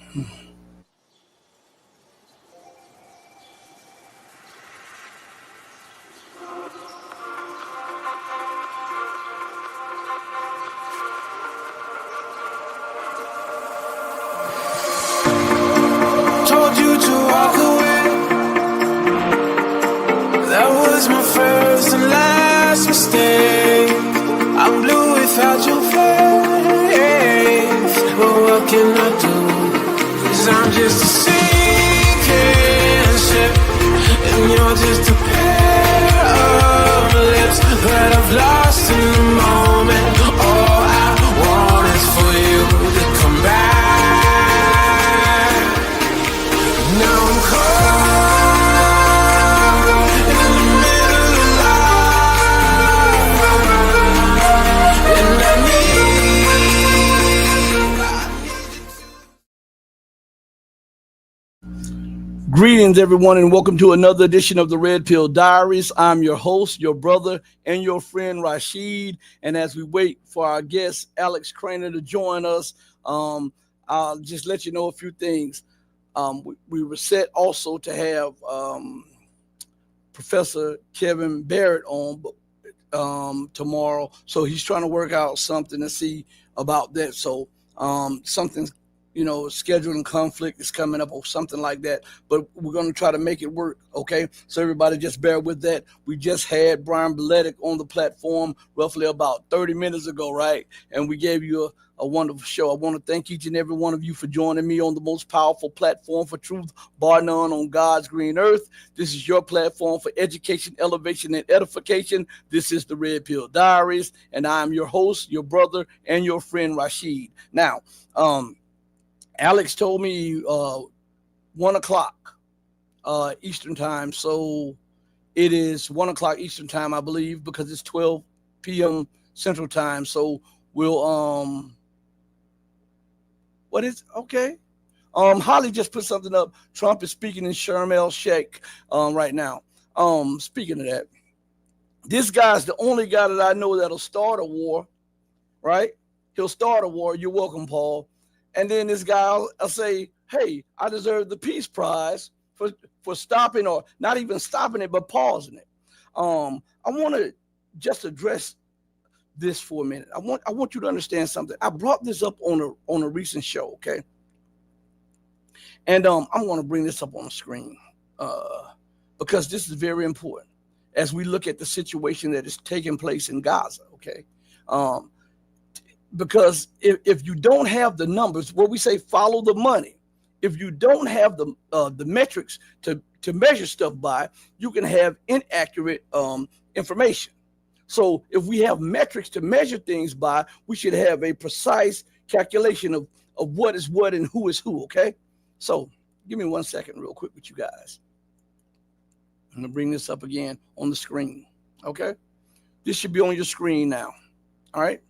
Told you to walk away. That was my first and last mistake. I'm blue without your face. But what can I do? 'Cause I'm just a sinking ship, and you're just a pair of lips that I've lost in the moment. All I want is for you to come back. Now I'm caught in the middle of life, and I need. Greetings, everyone, and welcome to another edition of the Red Pill Diaries. I'm your host, your brother, and your friend Rashid. And as we wait for our guest, Alex Krainer, to join us, I'll just let you know a few things. We were set also to have Professor Kevin Barrett on tomorrow. So he's trying to work out something to see about that. So something's, scheduling conflict is coming up or something like that, but we're going to try to make it work. Okay. So everybody just bear with that. We just had Brian Beletic on the platform roughly about 30 minutes ago. Right. And we gave you a wonderful show. I want to thank each and every one of you for joining me on the most powerful platform for truth, bar none, on God's green earth. This is your platform for education, elevation, and edification. This is the Red Pill Diaries, and I am your host, your brother, and your friend Rashid. Now, Alex told me 1 o'clock Eastern time. So it is 1 o'clock Eastern time, I believe, because it's 12 p.m. Central time. So we'll, what is, okay. Holly just put something up. Trump is speaking in Sharm el-Sheikh right now. Speaking of that, this guy's the only guy that I know that'll start a war, right? He'll start a war. You're welcome, Paul. And then this guy, I'll say, hey, I deserve the Peace Prize for stopping, or not even stopping it, but pausing it. I want to just address this for a minute. I want you to understand something. I brought this up on a recent show, okay? And I'm going to bring this up on the screen because this is very important as we look at the situation that is taking place in Gaza, okay? Because if you don't have the numbers, what we say, follow the money. If you don't have the metrics to measure stuff by, you can have inaccurate information. So if we have metrics to measure things by, we should have a precise calculation of what is what and who is who, okay? So give me 1 second real quick with you guys. I'm going to bring this up again on the screen, okay? This should be on your screen now, all right?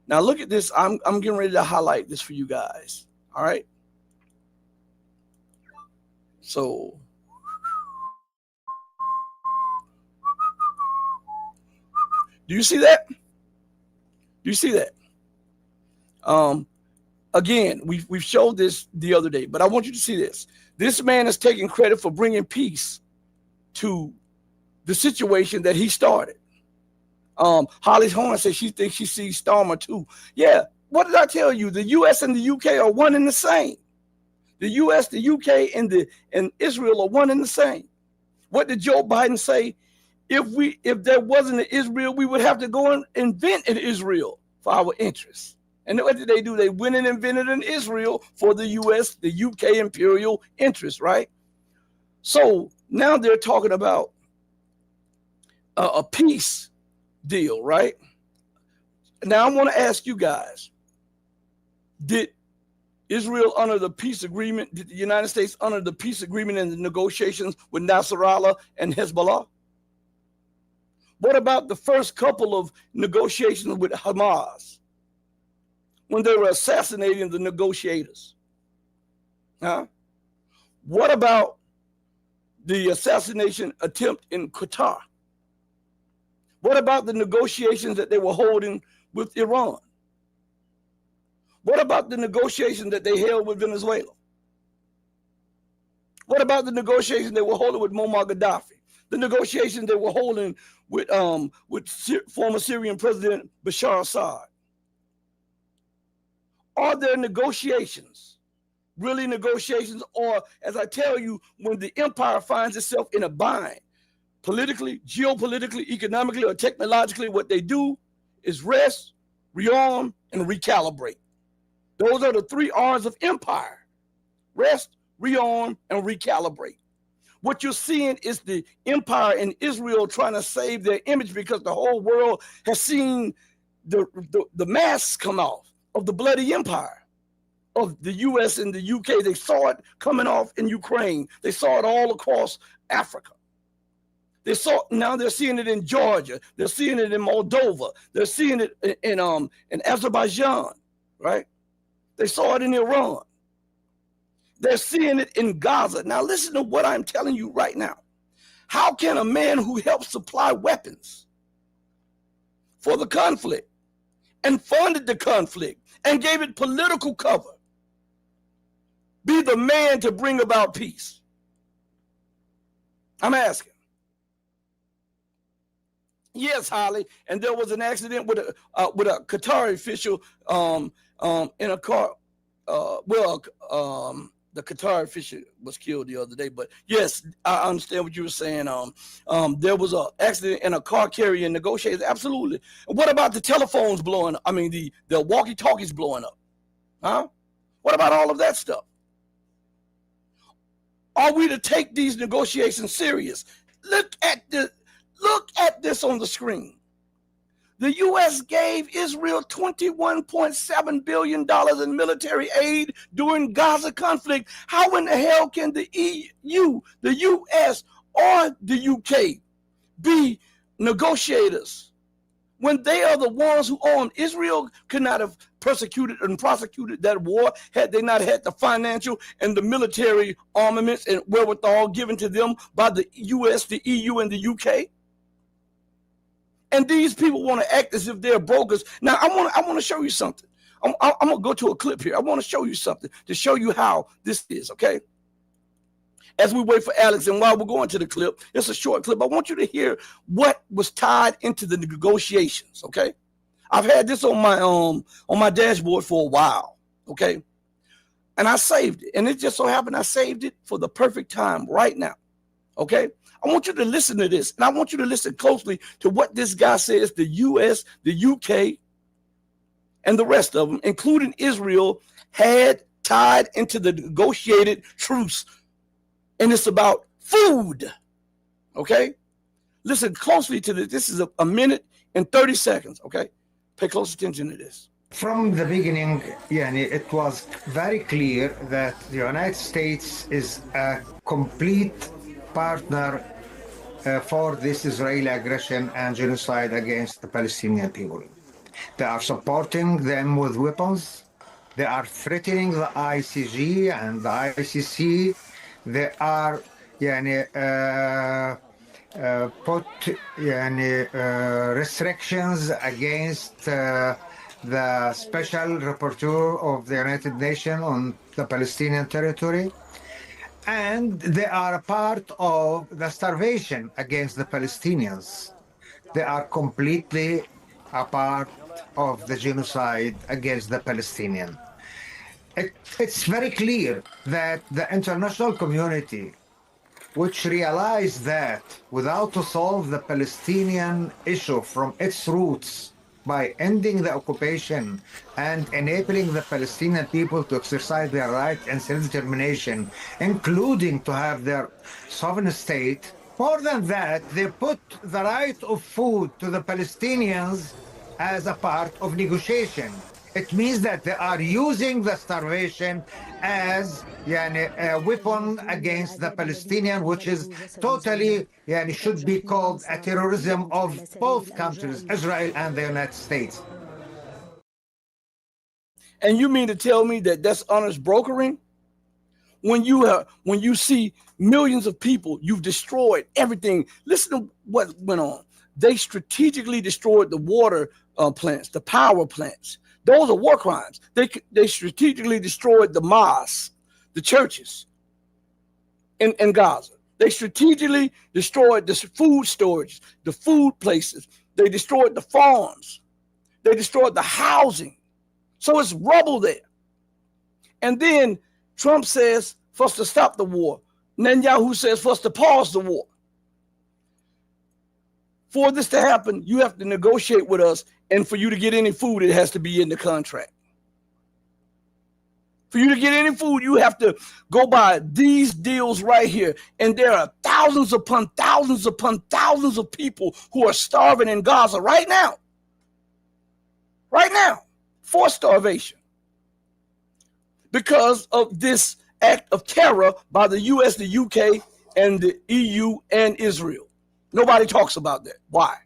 Now look at this. I'm getting ready to highlight this for you guys. All right. So do you see that? Do you see that? Again, we've showed this the other day, but I want you to see this. This man is taking credit for bringing peace to the situation that he started. Holly's Horn says she thinks she sees Starmer too. Yeah, what did I tell you? The U.S. and the U.K. are one and the same. The U.S., the U.K., and Israel are one and the same. What did Joe Biden say? If there wasn't an Israel, we would have to go and invent an Israel for our interests. And what did they do? They went and invented an Israel for the U.S., the U.K. imperial interests, right? So now they're talking about a peace deal, right? Now I want to ask you guys, did Israel honor the peace agreement? Did the United States honor the peace agreement in the negotiations with Nasrallah and Hezbollah? What about the first couple of negotiations with Hamas when they were assassinating the negotiators? Huh? What about the assassination attempt in Qatar? What about the negotiations that they were holding with Iran? What about the negotiations that they held with Venezuela? What about the negotiations they were holding with Muammar Gaddafi? The negotiations they were holding with former Syrian President Bashar Assad? Are there negotiations, really negotiations, or as I tell you, when the empire finds itself in a bind, politically, geopolitically, economically, or technologically, what they do is rest, rearm, and recalibrate. Those are the three R's of empire: rest, rearm, and recalibrate. What you're seeing is the empire in Israel trying to save their image because the whole world has seen the masks come off of the bloody empire of the US and the UK. They saw it coming off in Ukraine. They saw it all across Africa. Now they're seeing it in Georgia. They're seeing it in Moldova. They're seeing it in Azerbaijan, right? They saw it in Iran. They're seeing it in Gaza. Now listen to what I'm telling you right now. How can a man who helped supply weapons for the conflict and funded the conflict and gave it political cover be the man to bring about peace? I'm asking. Yes, Holly, and there was an accident with a Qatari official in a car. The Qatar official was killed the other day, but yes, I understand what you were saying. There was an accident in a car carrying negotiators. Absolutely. What about the telephones blowing up? I mean, the walkie-talkies blowing up? Huh? What about all of that stuff? Are we to take these negotiations serious? Look at this on the screen. The U.S. gave Israel $21.7 billion in military aid during Gaza conflict. How in the hell can the EU, the U.S., or the U.K. be negotiators when they are the ones who armed? Israel could not have persecuted and prosecuted that war had they not had the financial and the military armaments and wherewithal given to them by the U.S., the EU, and the U.K. And these people want to act as if they're brokers. Now, I want to show you something. I'm going to go to a clip here. I want to show you something to show you how this is, okay? As we wait for Alex, and while we're going to the clip, it's a short clip. I want you to hear what was tied into the negotiations, okay? I've had this on my dashboard for a while, okay? And I saved it. And it just so happened I saved it for the perfect time right now, okay? I want you to listen to this, and I want you to listen closely to what this guy says the U.S., the U.K., and the rest of them, including Israel, had tied into the negotiated truce. And it's about food, okay? Listen closely to this. This is a minute and 30 seconds, okay? Pay close attention to this. From the beginning, it was very clear that the United States is a complete partner for this Israeli aggression and genocide against the Palestinian people. They are supporting them with weapons. They are threatening the ICG and the ICC. They are put restrictions against the special rapporteur of the United Nations on the Palestinian territory. And they are a part of the starvation against the Palestinians. They are completely a part of the genocide against the Palestinians. It's very clear that the international community, which realized that without to solve the Palestinian issue from its roots, by ending the occupation and enabling the Palestinian people to exercise their right and self-determination, including to have their sovereign state. More than that, they put the right of food to the Palestinians as a part of negotiation. It means that they are using the starvation as a weapon against the Palestinian, which is totally should be called a terrorism of both countries, Israel and the United States. And you mean to tell me that that's honest brokering? When you see millions of people, you've destroyed everything. Listen to what went on. They strategically destroyed the water plants, the power plants. Those are war crimes. They strategically destroyed the mosques, the churches, in Gaza. They strategically destroyed the food storage, the food places. They destroyed the farms. They destroyed the housing. So it's rubble there. And then Trump says for us to stop the war. Netanyahu says for us to pause the war. For this to happen, you have to negotiate with us. And for you to get any food, it has to be in the contract. For you to get any food, you have to go by these deals right here. And there are thousands upon thousands upon thousands of people who are starving in Gaza right now. Right now, forced starvation. Because of this act of terror by the US, the UK, and the EU and Israel. Nobody talks about that. Why?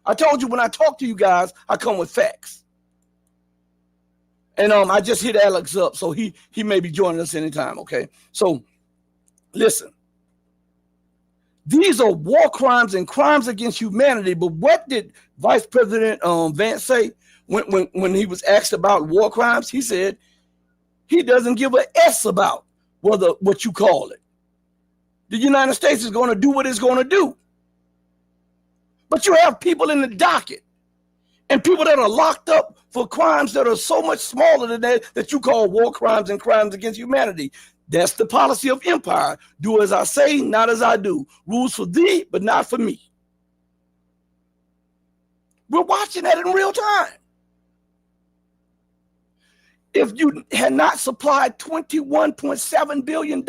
I told you when I talk to you guys, I come with facts. And I just hit Alex up, so he may be joining us anytime, okay? So, listen. These are war crimes and crimes against humanity, but what did Vice President Vance say when he was asked about war crimes? He said he doesn't give a S about what you call it. The United States is going to do what it's going to do. But you have people in the docket and people that are locked up for crimes that are so much smaller than that you call war crimes and crimes against humanity. That's the policy of empire. Do as I say, not as I do. Rules for thee, but not for me. We're watching that in real time. If you had not supplied $21.7 billion,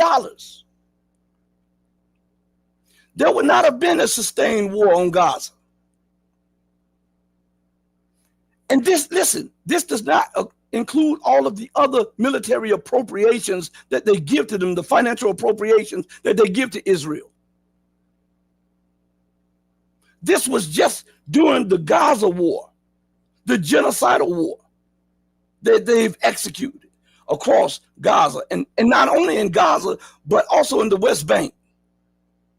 there would not have been a sustained war on Gaza. And this does not include all of the other military appropriations that they give to them, the financial appropriations that they give to Israel. This was just during the Gaza war, the genocidal war that they've executed across Gaza, and not only in Gaza, but also in the West Bank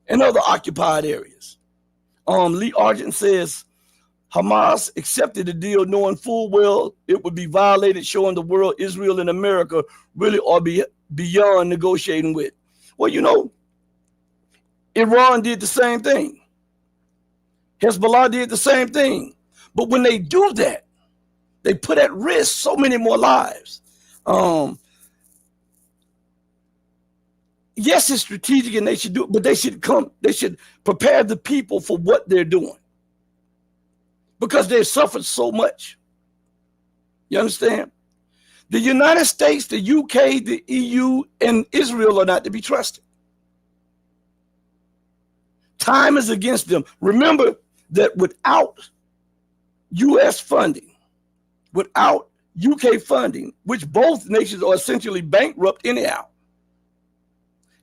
and other occupied areas. Lee Argent says, Hamas accepted the deal knowing full well it would be violated, showing the world Israel and America really are beyond negotiating with. Well, you know, Iran did the same thing. Hezbollah did the same thing. But when they do that, they put at risk so many more lives. Yes, it's strategic and they should do it, but they should prepare the people for what they're doing. Because they've suffered so much. You understand? The United States, the UK, the EU, and Israel are not to be trusted. Time is against them. Remember that without US funding, without UK funding, which both nations are essentially bankrupt anyhow,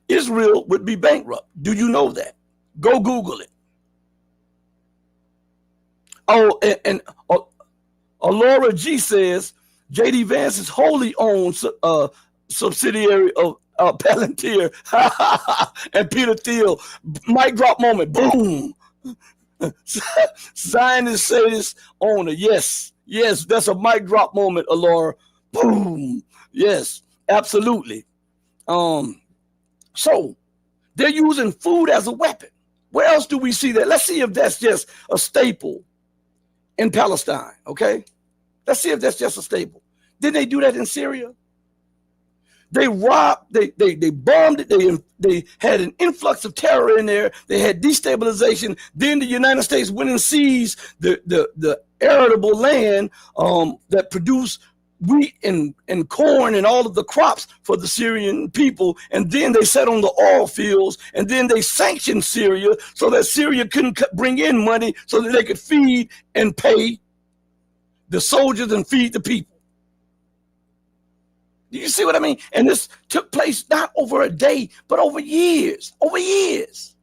Israel would be bankrupt. Do you know that? Go Google it. Oh, and Laura G says J.D. Vance is wholly owned subsidiary of Palantir and Peter Thiel. Mic drop moment. Boom. Zionist sadist owner. Yes, that's a mic drop moment, Laura. Boom. Yes, absolutely. So they're using food as a weapon. Where else do we see that? Let's see if that's just a staple in Palestine, okay? Let's see if that's just a staple. Didn't they do that in Syria? They robbed, they bombed it, they had an influx of terror in there, they had destabilization. Then the United States went and seized the arable land that produced wheat and corn and all of the crops for the Syrian people. And then they set on the oil fields, and then they sanctioned Syria so that Syria couldn't bring in money so that they could feed and pay the soldiers and feed the people. Do you see what I mean? And this took place not over a day, but over years, over years.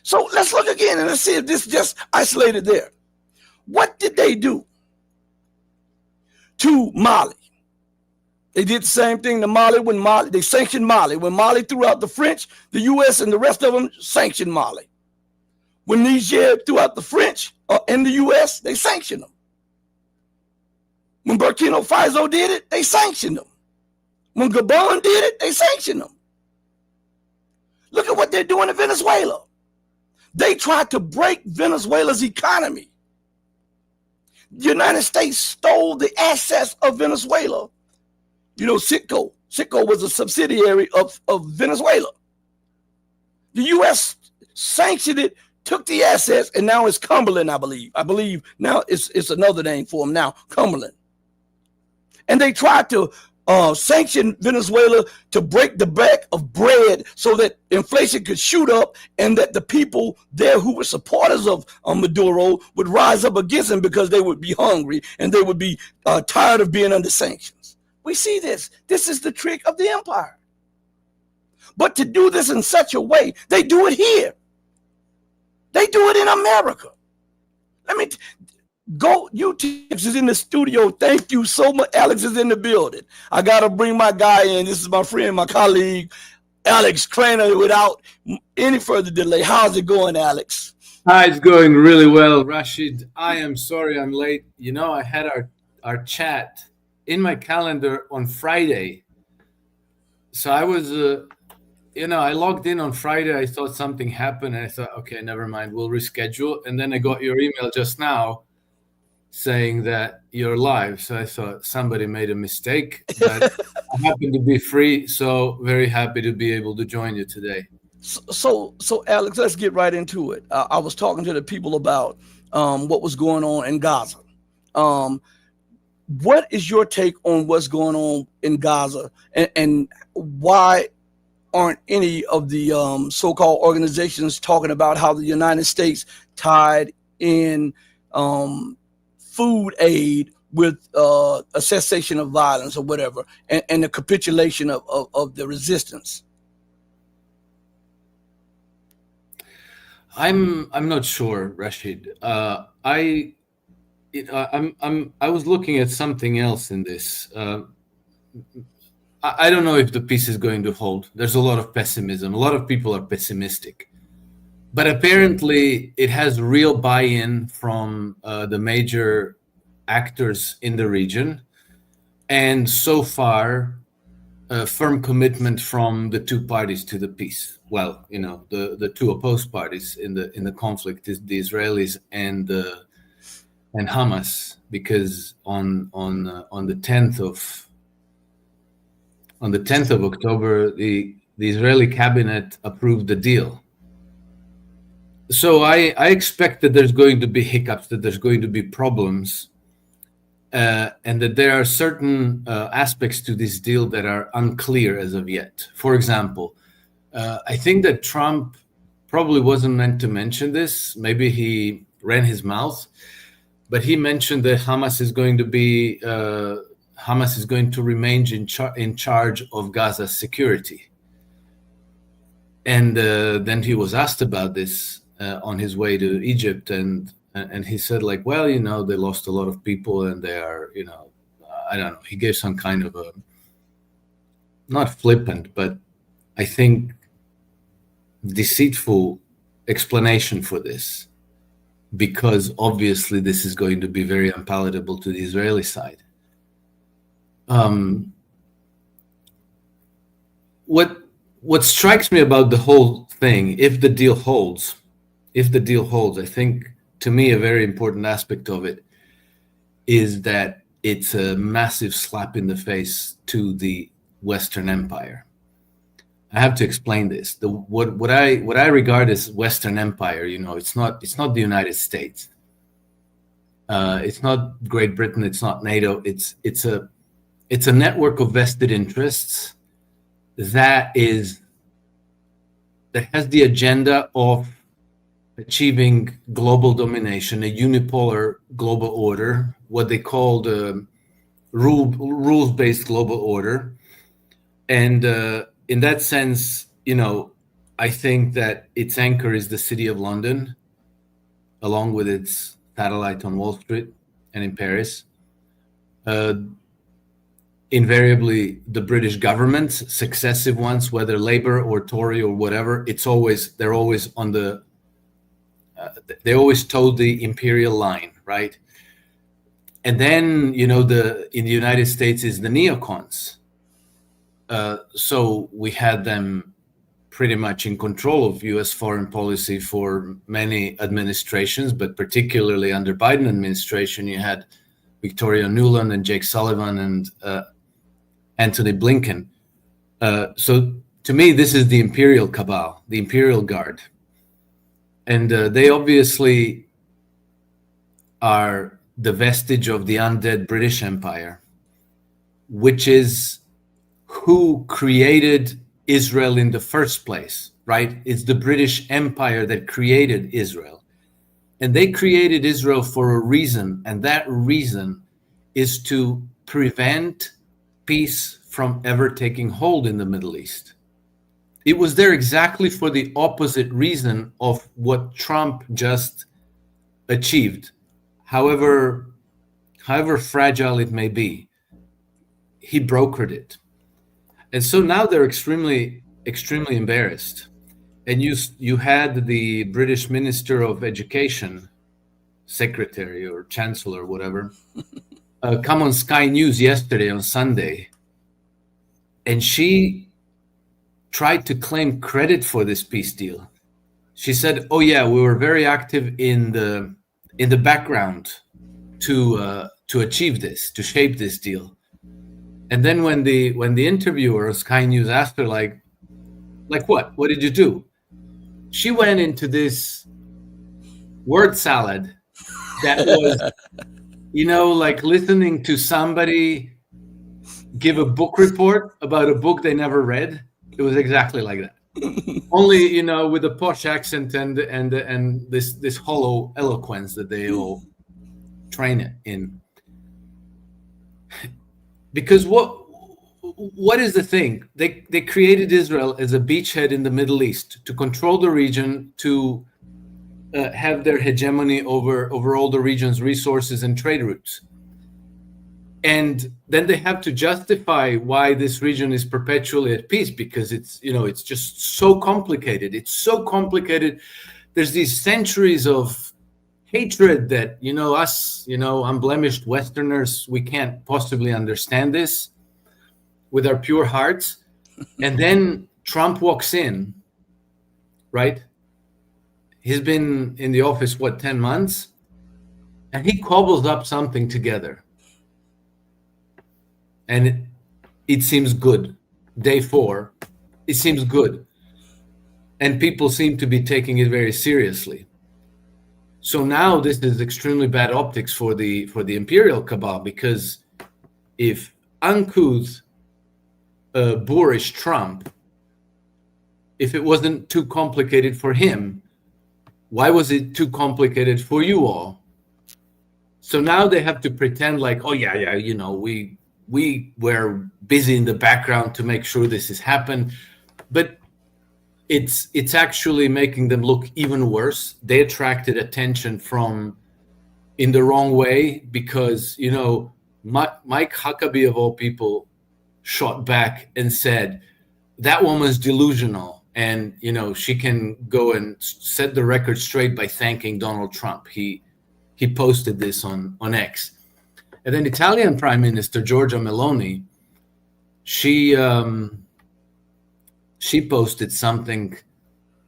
So let's look again and let's see if this is just isolated there. What did they do to Mali? They did the same thing to Mali when they sanctioned Mali. When Mali threw out the French, the U.S. and the rest of them sanctioned Mali. When Niger threw out the French and the U.S., they sanctioned them. When Burkina Faso did it, they sanctioned them. When Gabon did it, they sanctioned them. Look at what they're doing in Venezuela. They tried to break Venezuela's economy. The United States stole the assets of Venezuela. You know, Citgo. Citgo was a subsidiary of Venezuela. The U.S. sanctioned it, took the assets, and now it's Cumberland, I believe. I believe now it's another name for them now, Cumberland. And they tried to sanction Venezuela to break the back of bread so that inflation could shoot up and that the people there who were supporters of Maduro would rise up against him because they would be hungry and they would be tired of being under sanctions. We see this. This is the trick of the empire. But to do this in such a way, they do it here. They do it in America. Let me go. Alex is in the studio. Thank you so much. Alex is in the building. I got to bring my guy in. This is my friend, my colleague, Alex Krainer, without any further delay. How's it going, Alex? Hi, it's going really well, Rashid. I am sorry I'm late. You know, I had our chat in my calendar on Friday. So I was, I logged in on Friday. I thought something happened. And I thought, okay, never mind. We'll reschedule. And then I got your email just now saying that you're live. So I thought somebody made a mistake. But I happen to be free. So very happy to be able to join you today. So Alex, let's get right into it. I was talking to the people about what was going on in Gaza. What is your take on what's going on in Gaza, and why aren't any of the so-called organizations talking about how the United States tied in food aid with a cessation of violence or whatever, and the capitulation of the resistance? I'm not sure, Rashid. I was looking at something else in this. I don't know if the peace is going to hold. There's a lot of pessimism. A lot of people are pessimistic, but apparently it has real buy-in from the major actors in the region, and so far, a firm commitment from the two parties to the peace. Well, you know, the two opposed parties in the conflict is the Israelis and Hamas, because on the 10th of October, the Israeli cabinet approved the deal. So I expect that there's going to be hiccups, that there's going to be problems, and that there are certain aspects to this deal that are unclear as of yet. For example, I think that Trump probably wasn't meant to mention this. Maybe he ran his mouth, but he mentioned that Hamas is going to remain in charge of Gaza's security. And then he was asked about this on his way to Egypt, and he said, like, well, you know, they lost a lot of people, and they are, you know, I don't know. He gave some kind of a, not flippant, but I think deceitful explanation for this, because obviously this is going to be very unpalatable to the Israeli side. What strikes me about the whole thing, if the deal holds, I think, to me, a very important aspect of it is that it's a massive slap in the face to the Western Empire. I have to explain this. What I regard as Western Empire, you know, it's not the United States. It's not Great Britain. It's not NATO. It's a network of vested interests that has the agenda of achieving global domination, a unipolar global order, what they call the rules-based global order. And in that sense, you know, I think that its anchor is the City of London, along with its satellite on Wall Street and in Paris. Invariably, the British governments, successive ones, whether Labour or Tory or whatever, they're always on they always toe the imperial line, right? And then, in the United States is the neocons. So we had them pretty much in control of U.S. foreign policy for many administrations, but particularly under Biden administration, you had Victoria Nuland and Jake Sullivan and Anthony Blinken. So to me, this is the imperial cabal, the imperial guard. And they obviously are the vestige of the undead British Empire, which is who created Israel in the first place, right? It's the British Empire that created Israel. And they created Israel for a reason, and that reason is to prevent peace from ever taking hold in the Middle East. It was there exactly for the opposite reason of what Trump just achieved. However fragile it may be, he brokered it. And so now they're extremely, extremely embarrassed. And you had the British Minister of Education, Secretary or Chancellor, whatever, come on Sky News yesterday on Sunday, and she tried to claim credit for this peace deal. She said, "Oh yeah, we were very active in the background to achieve this, to shape this deal." And then when the interviewer of Sky News asked her, like what? What did you do? She went into this word salad that was, like listening to somebody give a book report about a book they never read. It was exactly like that. Only, with a posh accent and this hollow eloquence that they all train it in. Because what is the thing? They created Israel as a beachhead in the Middle East to control the region, to have their hegemony over all the region's resources and trade routes. And then they have to justify why this region is perpetually at peace, because it's just so complicated. It's so complicated. There's these centuries of hatred that, us, unblemished Westerners, we can't possibly understand this with our pure hearts. And then Trump walks in, right? He's been in the office, 10 months? And he cobbles up something together. And it seems good. Day 4, it seems good. And people seem to be taking it very seriously. So now this is extremely bad optics for the imperial cabal, because if uncouth, boorish Trump, if it wasn't too complicated for him, why was it too complicated for you all? So now they have to pretend like, oh yeah, we were busy in the background to make sure this has happened, but it's actually making them look even worse. They attracted attention in the wrong way, because Mike Huckabee of all people shot back and said that woman's delusional, and she can go and set the record straight by thanking Donald Trump. He posted this on X. And then Italian Prime Minister Giorgia Meloni, she posted something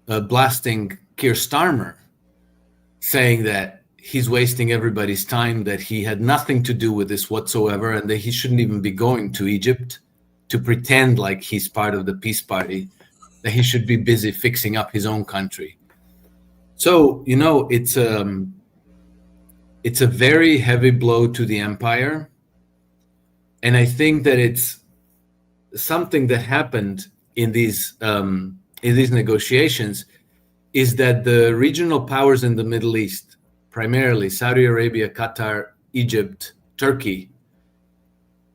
blasting Keir Starmer, saying that he's wasting everybody's time, that he had nothing to do with this whatsoever, and that he shouldn't even be going to Egypt to pretend like he's part of the peace party, that he should be busy fixing up his own country. So, it's a very heavy blow to the empire. And I think that it's something that happened in these negotiations is that the regional powers in the Middle East, primarily Saudi Arabia, Qatar, Egypt, Turkey,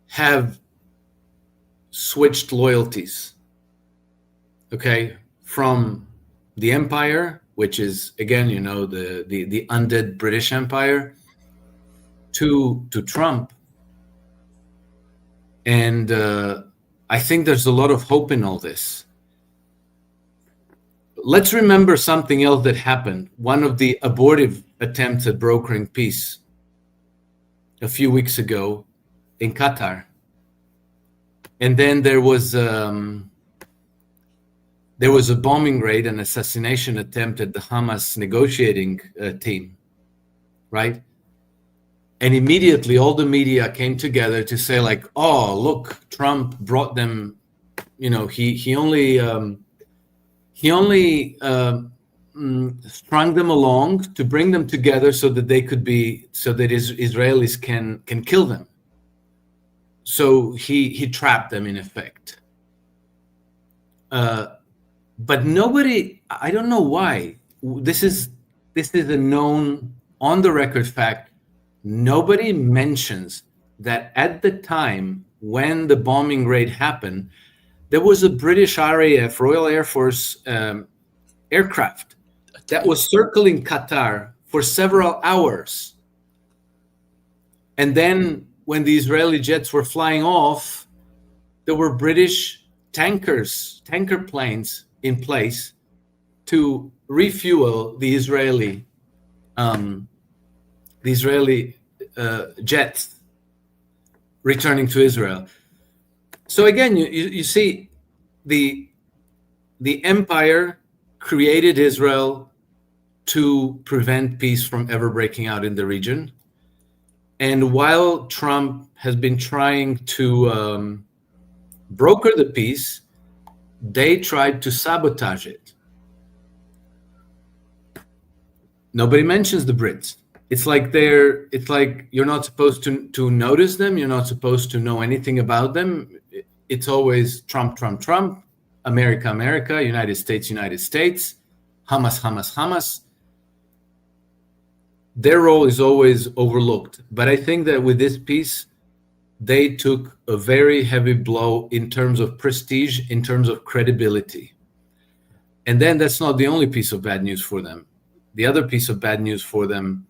have switched loyalties, okay, from the empire, which is, again, the undead British Empire, to Trump. And I think there's a lot of hope in all this. Let's remember something else that happened. One of the abortive attempts at brokering peace a few weeks ago in Qatar. And then there was a bombing raid, an assassination attempt at the Hamas negotiating team, right? And immediately all the media came together to say like, oh, look, Trump brought them, he only strung them along to bring them together so that Israelis can kill them. So he trapped them in effect. But nobody, I don't know why. This is a known on the record fact. Nobody mentions that at the time when the bombing raid happened, there was a British RAF, Royal Air Force aircraft that was circling Qatar for several hours. And then when the Israeli jets were flying off, there were British tanker planes in place to refuel the Israeli jets returning to Israel. So again, you see, the empire created Israel to prevent peace from ever breaking out in the region. And while Trump has been trying to broker the peace, they tried to sabotage it. Nobody mentions the Brits. It's like you're not supposed to notice them. You're not supposed to know anything about them. It's always Trump, Trump, Trump, America, America, United States, United States, Hamas, Hamas, Hamas. Their role is always overlooked. But I think that with this piece, they took a very heavy blow in terms of prestige, in terms of credibility. And then that's not the only piece of bad news for them. The other piece of bad news for them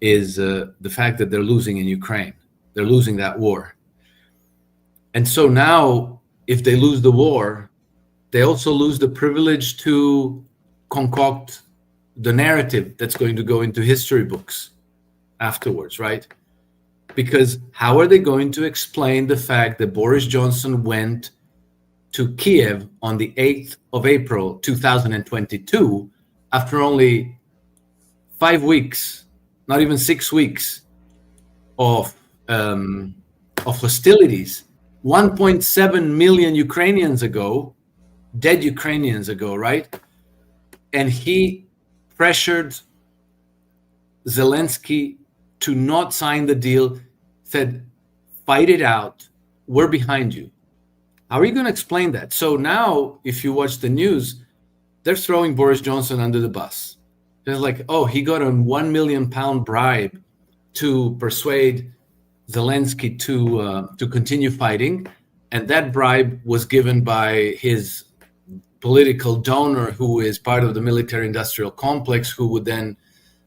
is the fact that they're losing in Ukraine. They're losing that war. And so now, if they lose the war, they also lose the privilege to concoct the narrative that's going to go into history books afterwards, right? Because how are they going to explain the fact that Boris Johnson went to Kiev on the 8th of April, 2022, after only 5 weeks, not even 6 weeks of hostilities, 1.7 million Ukrainians ago, dead Ukrainians ago, right? And he pressured Zelensky to not sign the deal, said, fight it out, we're behind you. How are you going to explain that? So now, if you watch the news, they're throwing Boris Johnson under the bus. They're like, oh, he got a £1 million bribe to persuade Zelensky to continue fighting. And that bribe was given by his political donor, who is part of the military-industrial complex, who would then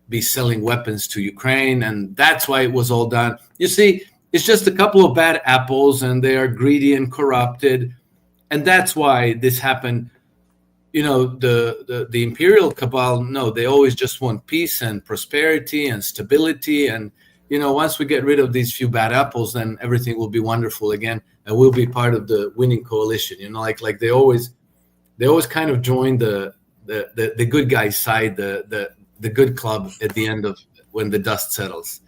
be selling weapons to Ukraine. And that's why it was all done. You see, it's just a couple of bad apples, and they are greedy and corrupted. And that's why this happened. You know, the imperial cabal, no, they always just want peace and prosperity and stability. And, you know, once we get rid of these few bad apples, then everything will be wonderful again. And we'll be part of the winning coalition. You know, like they always kind of join the good guys' side, the good club at the end of when the dust settles.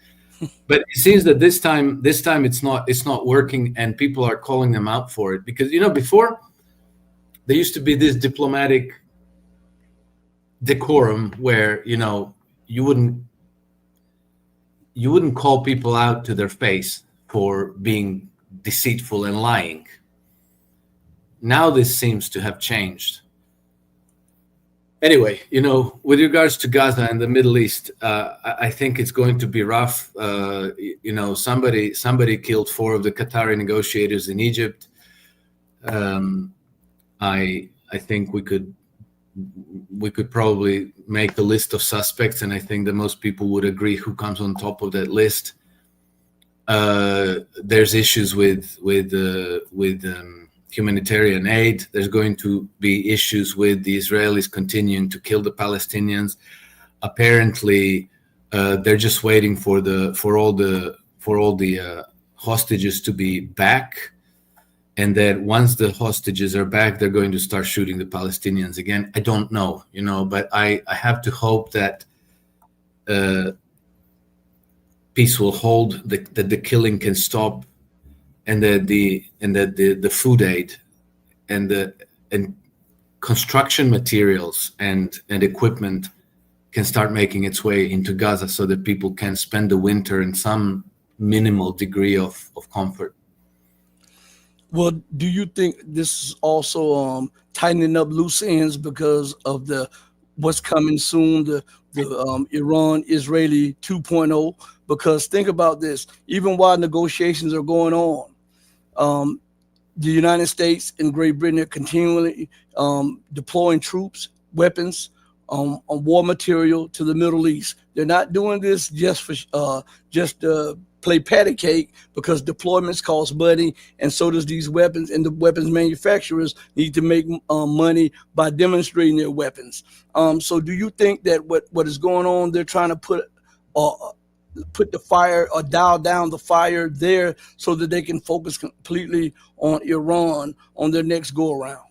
But it seems that this time it's not working, and people are calling them out for it. Because, you know, before there used to be this diplomatic decorum where, you know, you wouldn't call people out to their face for being deceitful and lying. Now this seems to have changed. Anyway, you know, with regards to Gaza and the Middle East, I think it's going to be rough. You know, somebody killed 4 of the Qatari negotiators in Egypt. I think we could probably make a list of suspects, and I think that most people would agree who comes on top of that list. There's issues with humanitarian aid. There's going to be issues with the Israelis continuing to kill the Palestinians. Apparently, they're just waiting for for all the hostages to be back, and that once the hostages are back, they're going to start shooting the Palestinians again. I don't know, but I have to hope that peace will hold, that the killing can stop, and that the food aid and construction materials and equipment can start making its way into Gaza, so that people can spend the winter in some minimal degree of comfort. Well, do you think this is also tightening up loose ends because of what's coming soon, the Iran-Israeli 2.0? Because think about this, even while negotiations are going on, the United States and Great Britain are continually deploying troops, weapons, on war material to the Middle East. They're not doing this just to play patty cake, because deployments cost money, and so does these weapons. And the weapons manufacturers need to make money by demonstrating their weapons. So, do you think that what is going on? They're trying to put the fire, or dial down the fire there, so that they can focus completely on Iran on their next go around.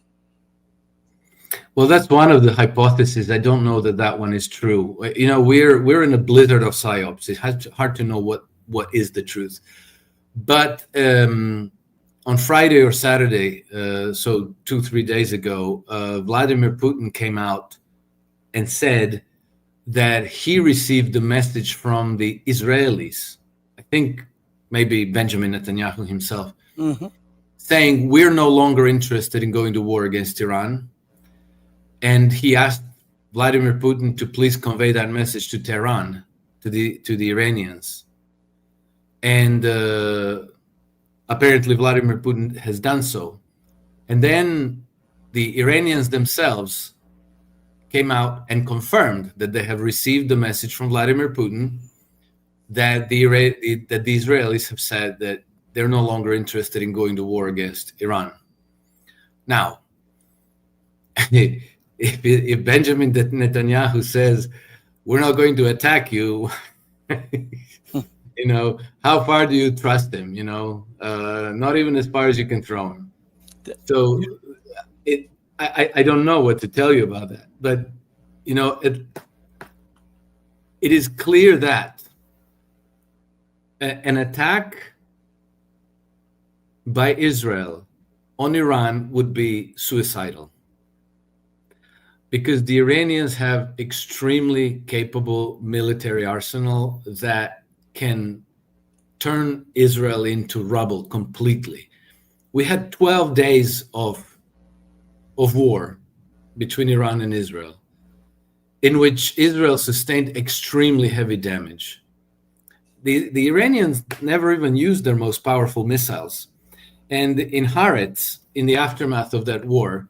Well, that's one of the hypotheses. I don't know that one is true. We're in a blizzard of psyops. It's hard to know what is the truth. But on Friday or Saturday, so 2-3 days ago, Vladimir Putin came out and said that he received a message from the Israelis, I think maybe Benjamin Netanyahu himself, saying, we're no longer interested in going to war against Iran. And he asked Vladimir Putin to please convey that message to Tehran, to the Iranians. And apparently Vladimir Putin has done so. And then the Iranians themselves came out and confirmed that they have received the message from Vladimir Putin, that the Israelis have said that they're no longer interested in going to war against Iran. Now, if Benjamin Netanyahu says, we're not going to attack you, how far do you trust him? Not even as far as you can throw him. So I don't know what to tell you about that. But, it is clear that an attack by Israel on Iran would be suicidal, because the Iranians have extremely capable military arsenal that can turn Israel into rubble completely. We had 12 days of war between Iran and Israel, in which Israel sustained extremely heavy damage. The Iranians never even used their most powerful missiles. And in Haaretz, in the aftermath of that war,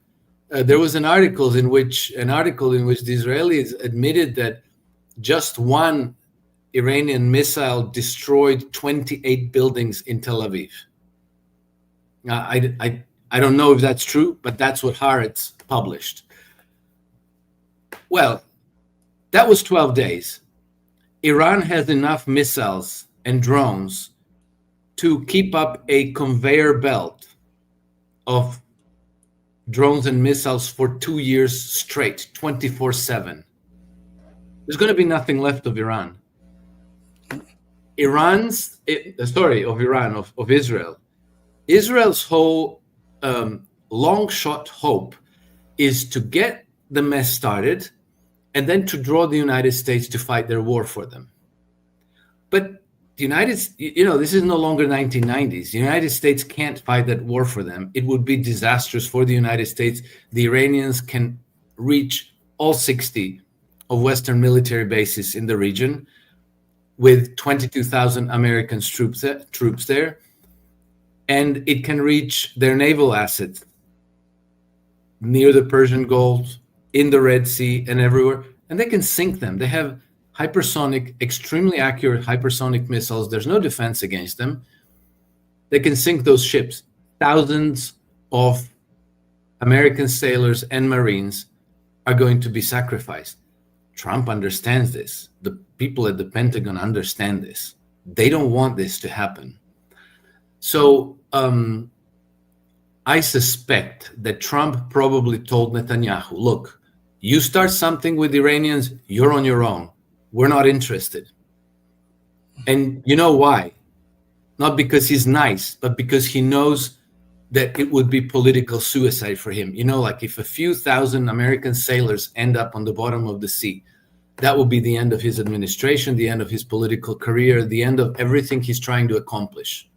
there was an article in which the Israelis admitted that just one Iranian missile destroyed 28 buildings in Tel Aviv. Now, I don't know if that's true, but that's what Haaretz published. Well, that was 12 days. Iran has enough missiles and drones to keep up a conveyor belt of drones and missiles for 2 years straight, 24/7. There's going to be nothing left of Iran. Of Israel. Israel's whole long shot hope is to get the mess started and then to draw the United States to fight their war for them. But this is no longer 1990s. The United States can't fight that war for them. It would be disastrous for the United States. The Iranians can reach all 60 of Western military bases in the region with 22,000 American troops there. And it can reach their naval assets near the Persian Gulf, in the Red Sea, and everywhere. And they can sink them. They have extremely accurate hypersonic missiles. There's no defense against them. They can sink those ships. Thousands of American sailors and Marines are going to be sacrificed. Trump understands this. The people at the Pentagon understand this. They don't want this to happen. So I suspect that Trump probably told Netanyahu, look, you start something with Iranians, you're on your own. We're not interested. And you know why? Not because he's nice, but because he knows that it would be political suicide for him. Like if a few thousand American sailors end up on the bottom of the sea, that will be the end of his administration, the end of his political career, the end of everything he's trying to accomplish.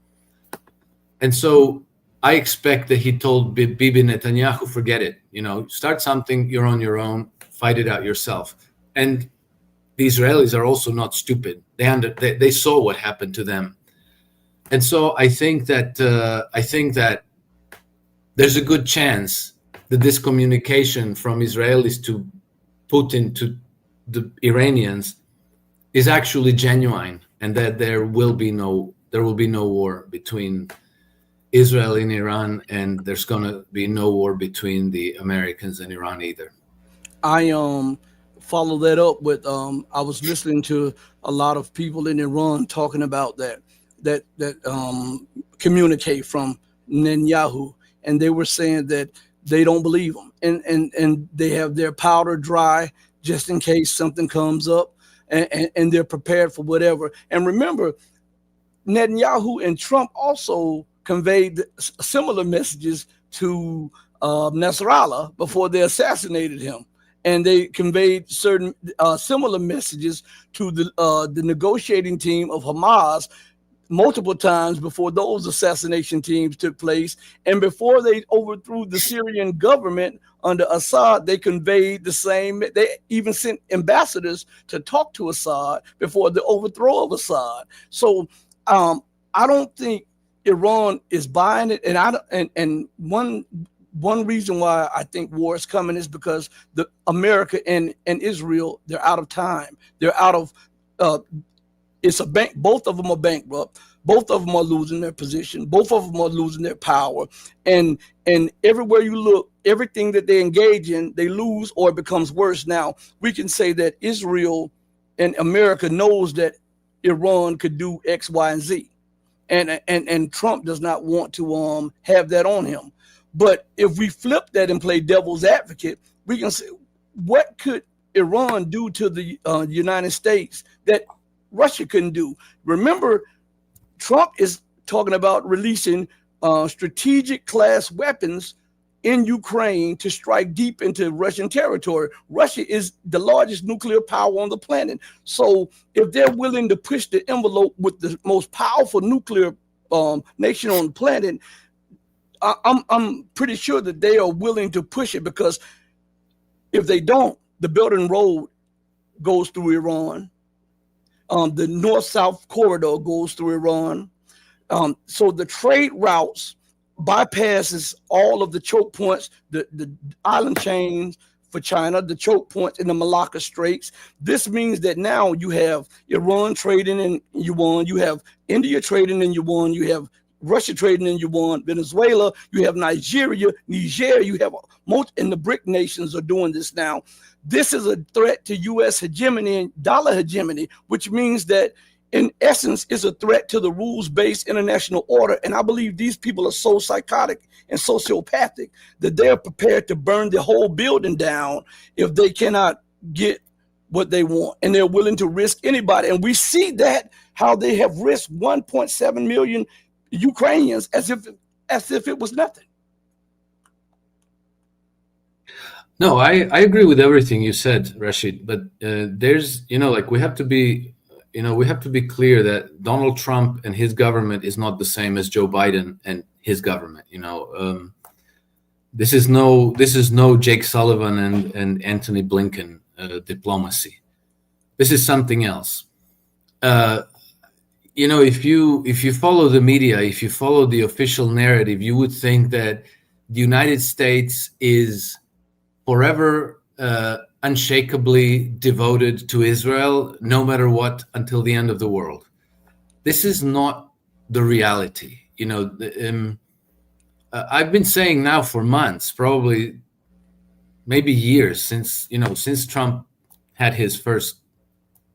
And so I expect that he told Bibi Netanyahu, forget it, start something, you're on your own, fight it out yourself. And the Israelis are also not stupid. They saw what happened to them. And so I think that there's a good chance that this communication from Israelis to Putin to the Iranians is actually genuine, and that there will be no war between Israel and Iran, and there's going to be no war between the Americans and Iran either. I follow that up with I was listening to a lot of people in Iran talking about that communicate from Netanyahu, and they were saying that they don't believe him, and they have their powder dry just in case something comes up, and they're prepared for whatever. And remember, Netanyahu and Trump also conveyed similar messages to Nasrallah before they assassinated him, and they conveyed certain similar messages to the negotiating team of Hamas multiple times before those assassination teams took place, and before they overthrew the Syrian government under Assad. They conveyed the same. They even sent ambassadors to talk to Assad before the overthrow of Assad. So I don't think Iran is buying it, and one reason why I think war is coming is because America and Israel, they're out of time. They're out of it's a bank. Both of them are bankrupt. Both of them are losing their position. Both of them are losing their power. And everywhere you look, everything that they engage in, they lose or it becomes worse. Now, we can say that Israel and America knows that Iran could do X, Y, and Z. And Trump does not want to have that on him. But if we flip that and play devil's advocate, we can say, what could Iran do to the United States that Russia couldn't do? Remember, Trump is talking about releasing strategic class weapons in Ukraine to strike deep into Russian territory. Russia is the largest nuclear power on the planet. So if they're willing to push the envelope with the most powerful nuclear nation on the planet, I'm pretty sure that they are willing to push it, because if they don't, the Belt and Road goes through Iran. The north-south corridor goes through Iran. So the trade routes bypasses all of the choke points, the island chains for China, the choke points in the Malacca Straits. This means that now you have Iran trading in yuan, you have India trading in yuan, you have Russia trading in yuan, Venezuela, you have Niger, you have most, and the BRIC nations are doing this now. This is a threat to U.S. hegemony and dollar hegemony, which means that in essence is a threat to the rules-based international order. And I believe these people are so psychotic and sociopathic that they're prepared to burn the whole building down if they cannot get what they want, and they're willing to risk anybody. And we see that, how they have risked 1.7 million Ukrainians as if it was nothing. No, I agree with everything you said, Rashid. But there's, we have to be, clear that Donald Trump and his government is not the same as Joe Biden and his government. This is no Jake Sullivan and Anthony Blinken diplomacy. This is something else. If you follow the media, if you follow the official narrative, you would think that the United States is forever unshakably devoted to Israel, no matter what, until the end of the world. This is not the reality. I've been saying now for months, probably maybe years, since Trump had his first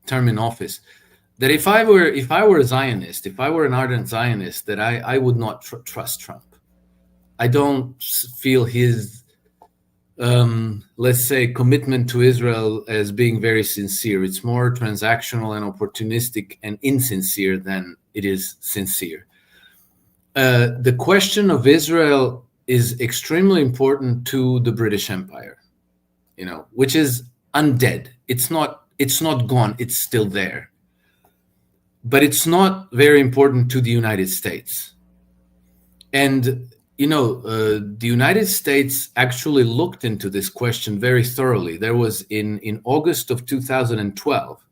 term in office, that if I were a Zionist, if I were an ardent Zionist, that I would not trust Trump. I don't feel his, let's say, commitment to Israel as being very sincere. It's more transactional and opportunistic and insincere than it is sincere. The question of Israel is extremely important to the British Empire, which is undead. It's not gone. It's still there. But it's not very important to the United States. And, the United States actually looked into this question very thoroughly. There was in August of 2012,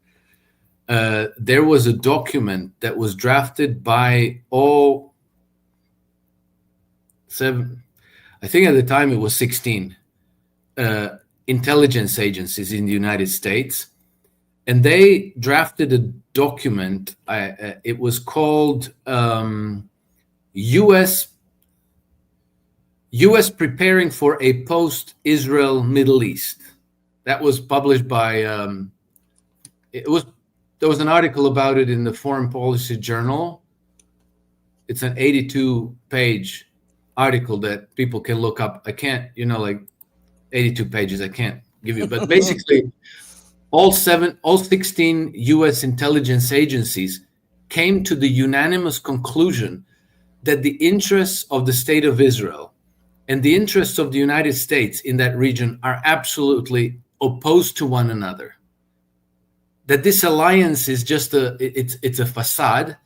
there was a document that was drafted by all seven, I think at the time it was 16 intelligence agencies in the United States. And they drafted a document. It was called U.S. Preparing for a Post-Israel Middle East. That was published by. There was an article about it in the Foreign Policy Journal. It's an 82-page article that people can look up. I can't, 82 pages. I can't give you, but basically. All 16 U.S. intelligence agencies came to the unanimous conclusion that the interests of the State of Israel and the interests of the United States in that region are absolutely opposed to one another. That this alliance is just it's a facade.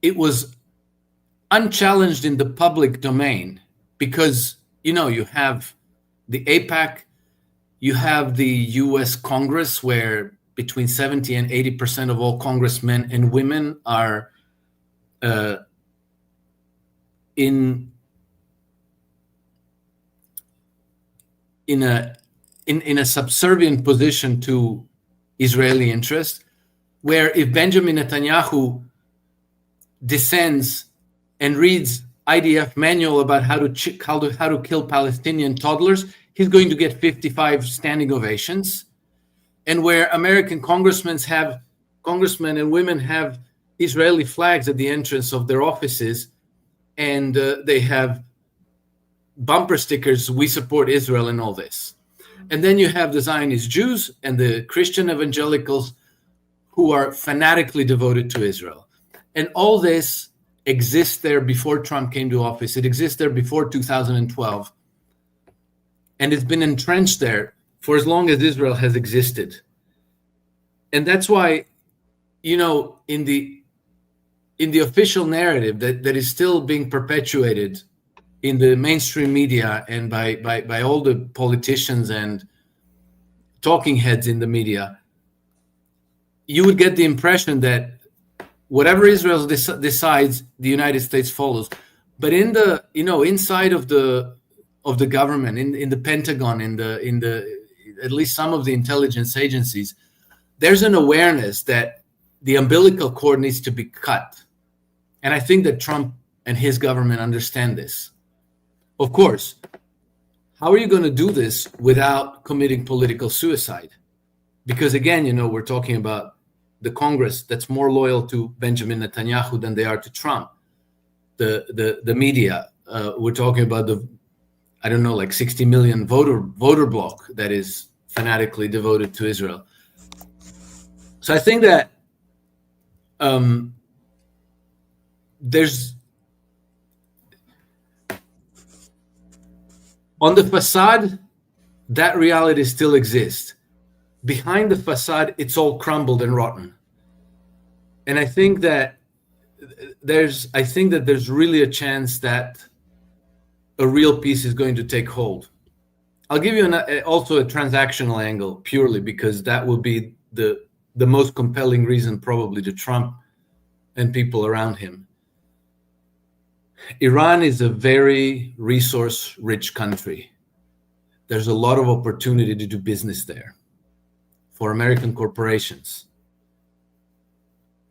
It was unchallenged in the public domain because, you have the AIPAC. You have the U.S. Congress, where between 70 and 80% of all congressmen and women are in a subservient position to Israeli interests. Where if Benjamin Netanyahu descends and reads IDF manual about how to kill Palestinian toddlers, he's going to get 55 standing ovations. And where American congressmen and women have Israeli flags at the entrance of their offices, and they have bumper stickers, "We support Israel," and all this. And then you have the Zionist Jews and the Christian evangelicals who are fanatically devoted to Israel. And all this exists there before Trump came to office. It exists there before 2012. And it's been entrenched there for as long as Israel has existed. And that's why, in the official narrative that is still being perpetuated in the mainstream media and by all the politicians and talking heads in the media, you would get the impression that whatever Israel decides, the United States follows. But in the, inside of the government, in the Pentagon, in the at least some of the intelligence agencies, there's an awareness that the umbilical cord needs to be cut. And I think that Trump and his government understand this. Of course, how are you going to do this without committing political suicide? Because again, we're talking about the Congress that's more loyal to Benjamin Netanyahu than they are to Trump. The media, we're talking about the 60 million voter bloc that is fanatically devoted to Israel. So I think that there's, on the facade, that reality still exists. Behind the facade, it's all crumbled and rotten. And I think that there's really a chance that a real peace is going to take hold. I'll give you also a transactional angle, purely because that will be the most compelling reason probably to Trump and people around him. Iran is a very resource-rich country. There's a lot of opportunity to do business there for American corporations,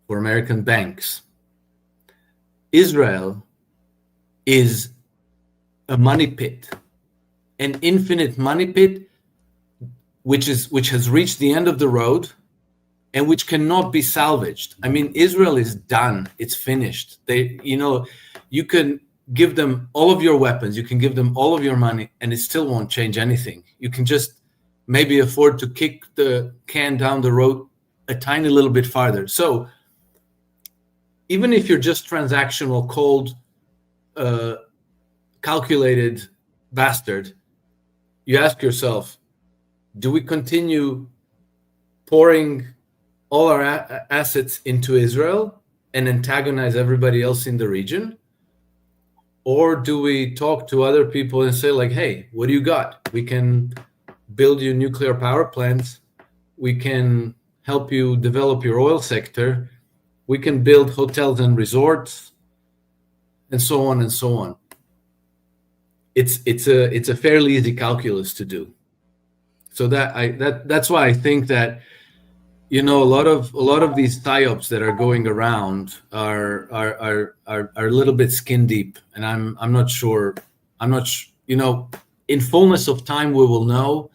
for American banks. Israel is a money pit, an infinite money pit, which has reached the end of the road, and which cannot be salvaged. I mean, Israel is done. It's finished. You can give them all of your weapons, you can give them all of your money, and it still won't change anything. You can just maybe afford to kick the can down the road a tiny little bit farther. So even if you're just transactional, cold, calculated bastard, you ask yourself, do we continue pouring all our assets into Israel and antagonize everybody else in the region? Or do we talk to other people and say, like, hey, what do you got? We can build you nuclear power plants. We can help you develop your oil sector. We can build hotels and resorts, and so on and so on. It's a fairly easy calculus to do. So that's why I think that, a lot of these tie-ups that are going around are a little bit skin deep, and I'm not sure. In fullness of time we will know,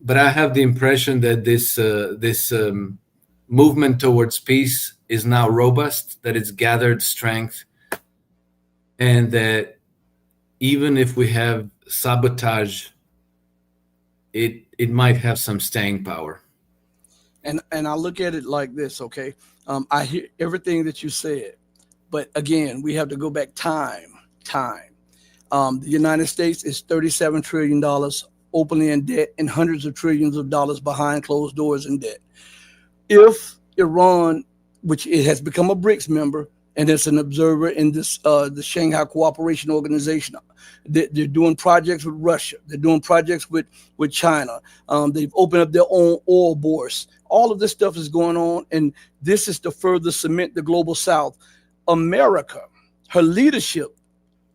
but I have the impression that this movement towards peace is now robust, that it's gathered strength, and that even if we have sabotage, it might have some staying power. And I look at it like this, okay? I hear everything that you said, but again, we have to go back time. The United States is $37 trillion openly in debt and hundreds of trillions of dollars behind closed doors in debt. If Iran, which it has become a BRICS member and it's an observer in this the Shanghai Cooperation Organization, they're doing projects with Russia. They're doing projects with China. They've opened up their own oil bores. All of this stuff is going on, and this is to further cement the global South. America, her leadership,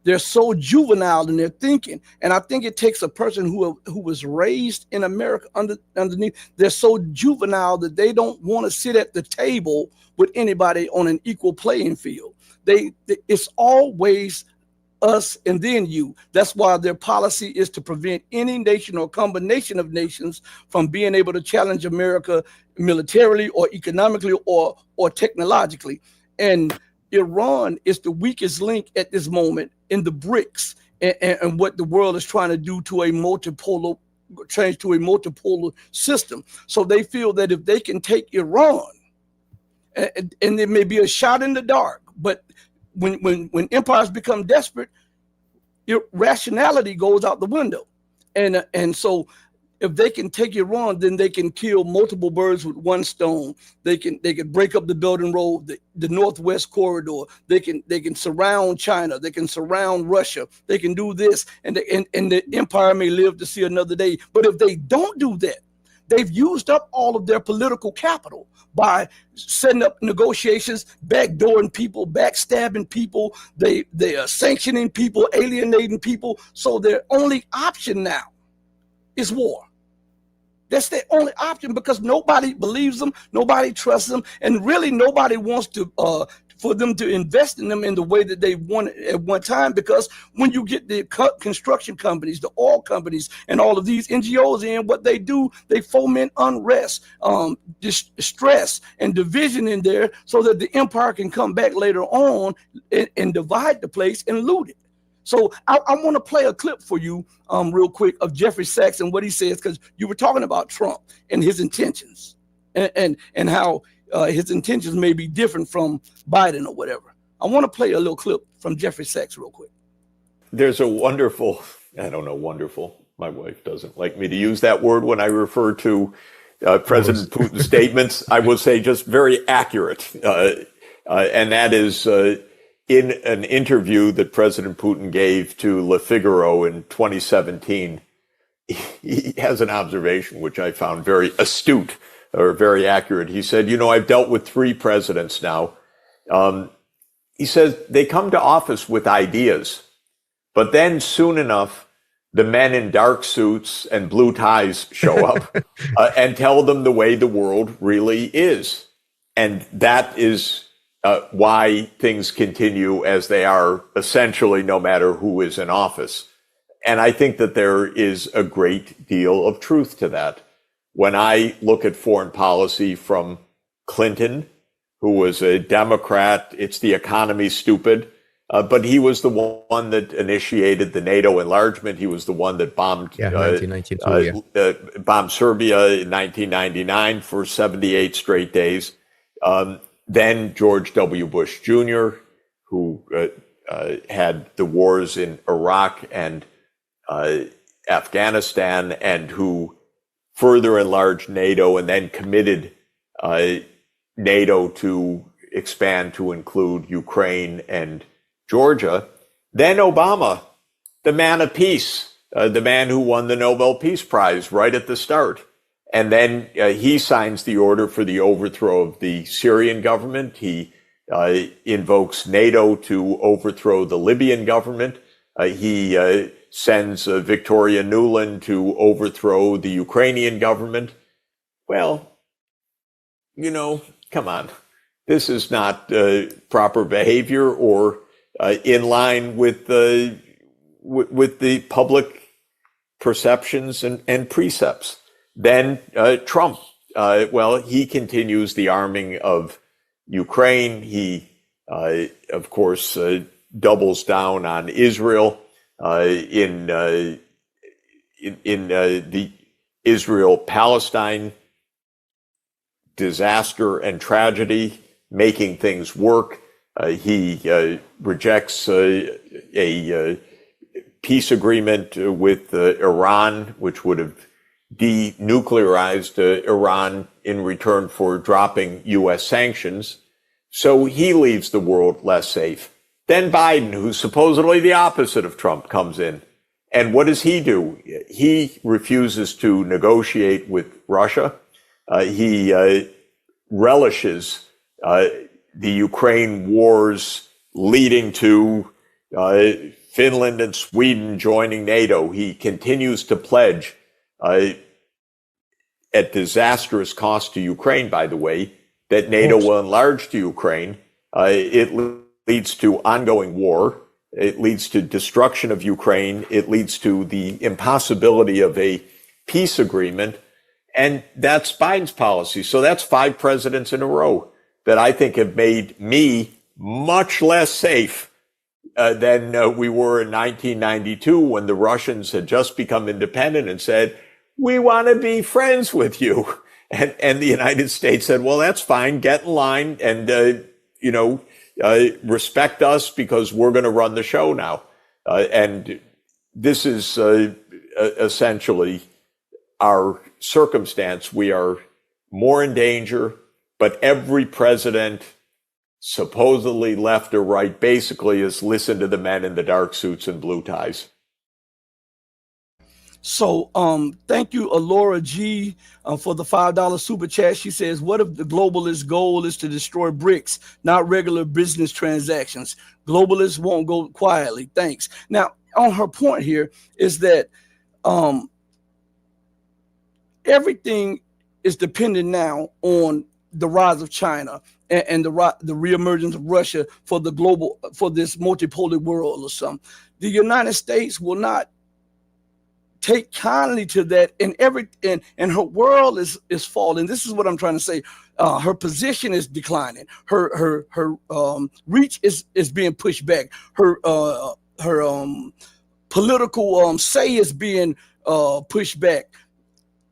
they're so juvenile in their thinking, and I think it takes a person who was raised in America underneath. They're so juvenile that they don't want to sit at the table with anybody on an equal playing field. It's always us and then you. That's why their policy is to prevent any nation or combination of nations from being able to challenge America militarily or economically or technologically. And Iran is the weakest link at this moment in the BRICS and what the world is trying to do to change to a multipolar system. So they feel that if they can take Iran, and it may be a shot in the dark, but when empires become desperate, your rationality goes out the window. And so if they can take Iran, then they can kill multiple birds with one stone. They can break up the Belt and Road, the Northwest Corridor. They can surround China. They can surround Russia. They can do this, and the empire may live to see another day. But if they don't do that, they've used up all of their political capital by setting up negotiations, backdooring people, backstabbing people. They are sanctioning people, alienating people. So their only option now is war. That's their only option, because nobody believes them, nobody trusts them, and really nobody wants to for them to invest in them in the way that they wanted at one time. Because when you get the construction companies, the oil companies, and all of these NGOs in, what they do, they foment unrest, distress, and division in there, so that the empire can come back later on and divide the place and loot it. So I want to play a clip for you real quick of Jeffrey Sachs and what he says, because you were talking about Trump and his intentions and how his intentions may be different from Biden or whatever. I want to play a little clip from Jeffrey Sachs real quick. There's a wonderful, my wife doesn't like me to use that word when I refer to President Putin's statements. I will say just very accurate. And that is in an interview that President Putin gave to Le Figaro in 2017, he has an observation which I found very astute or very accurate. He said, I've dealt with 3 presidents now. He says they come to office with ideas, but then soon enough, the men in dark suits and blue ties show up and tell them the way the world really is. And that is why things continue as they are, essentially, no matter who is in office. And I think that there is a great deal of truth to that. When I look at foreign policy from Clinton, who was a Democrat. It's the economy, stupid. But he was the one that initiated the NATO enlargement. He was the one that bombed 1992, bombed Serbia in 1999 for 78 straight days. Then George W. Bush Jr., who had the wars in Iraq and Afghanistan, and who further enlarged NATO and then committed NATO to expand to include Ukraine and Georgia. Then Obama, the man of peace, the man who won the Nobel Peace Prize right at the start. And then he signs the order for the overthrow of the Syrian government. He invokes NATO to overthrow the Libyan government. He sends Victoria Nuland to overthrow the Ukrainian government. Well, come on. This is not proper behavior or in line with the public perceptions and precepts. Then Trump, he continues the arming of Ukraine. He, of course, doubles down on Israel in the Israel-Palestine disaster and tragedy, making things work. He rejects a peace agreement with Iran, which would have denuclearized Iran in return for dropping U.S. sanctions. So he leaves the world less safe. Then Biden, who's supposedly the opposite of Trump, comes in. And what does he do? He refuses to negotiate with Russia. He relishes the Ukraine wars leading to Finland and Sweden joining NATO. He continues to pledge at disastrous cost to Ukraine, by the way, that NATO will enlarge to Ukraine. It leads to ongoing war. It leads to destruction of Ukraine. It leads to the impossibility of a peace agreement. And that's Biden's policy. So that's 5 presidents in a row that I think have made me much less safe than we were in 1992 when the Russians had just become independent and said, we want to be friends with you. And the United States said, well, that's fine. Get in line and, respect us because we're going to run the show now. And this is essentially our circumstance. We are more in danger, but every president, supposedly left or right, basically has listened to the men in the dark suits and blue ties. So thank you, Alora G, for the $5 super chat. She says, what if the globalist goal is to destroy BRICS, not regular business transactions? Globalists won't go quietly. Thanks. Now, on her point here is that everything is dependent now on the rise of China and the reemergence of Russia for the global, for this multipolar world or something. The United States will not take kindly to that, and her world is falling. This is what I'm trying to say. Her position is declining. Her reach is being pushed back. Her political say is being pushed back.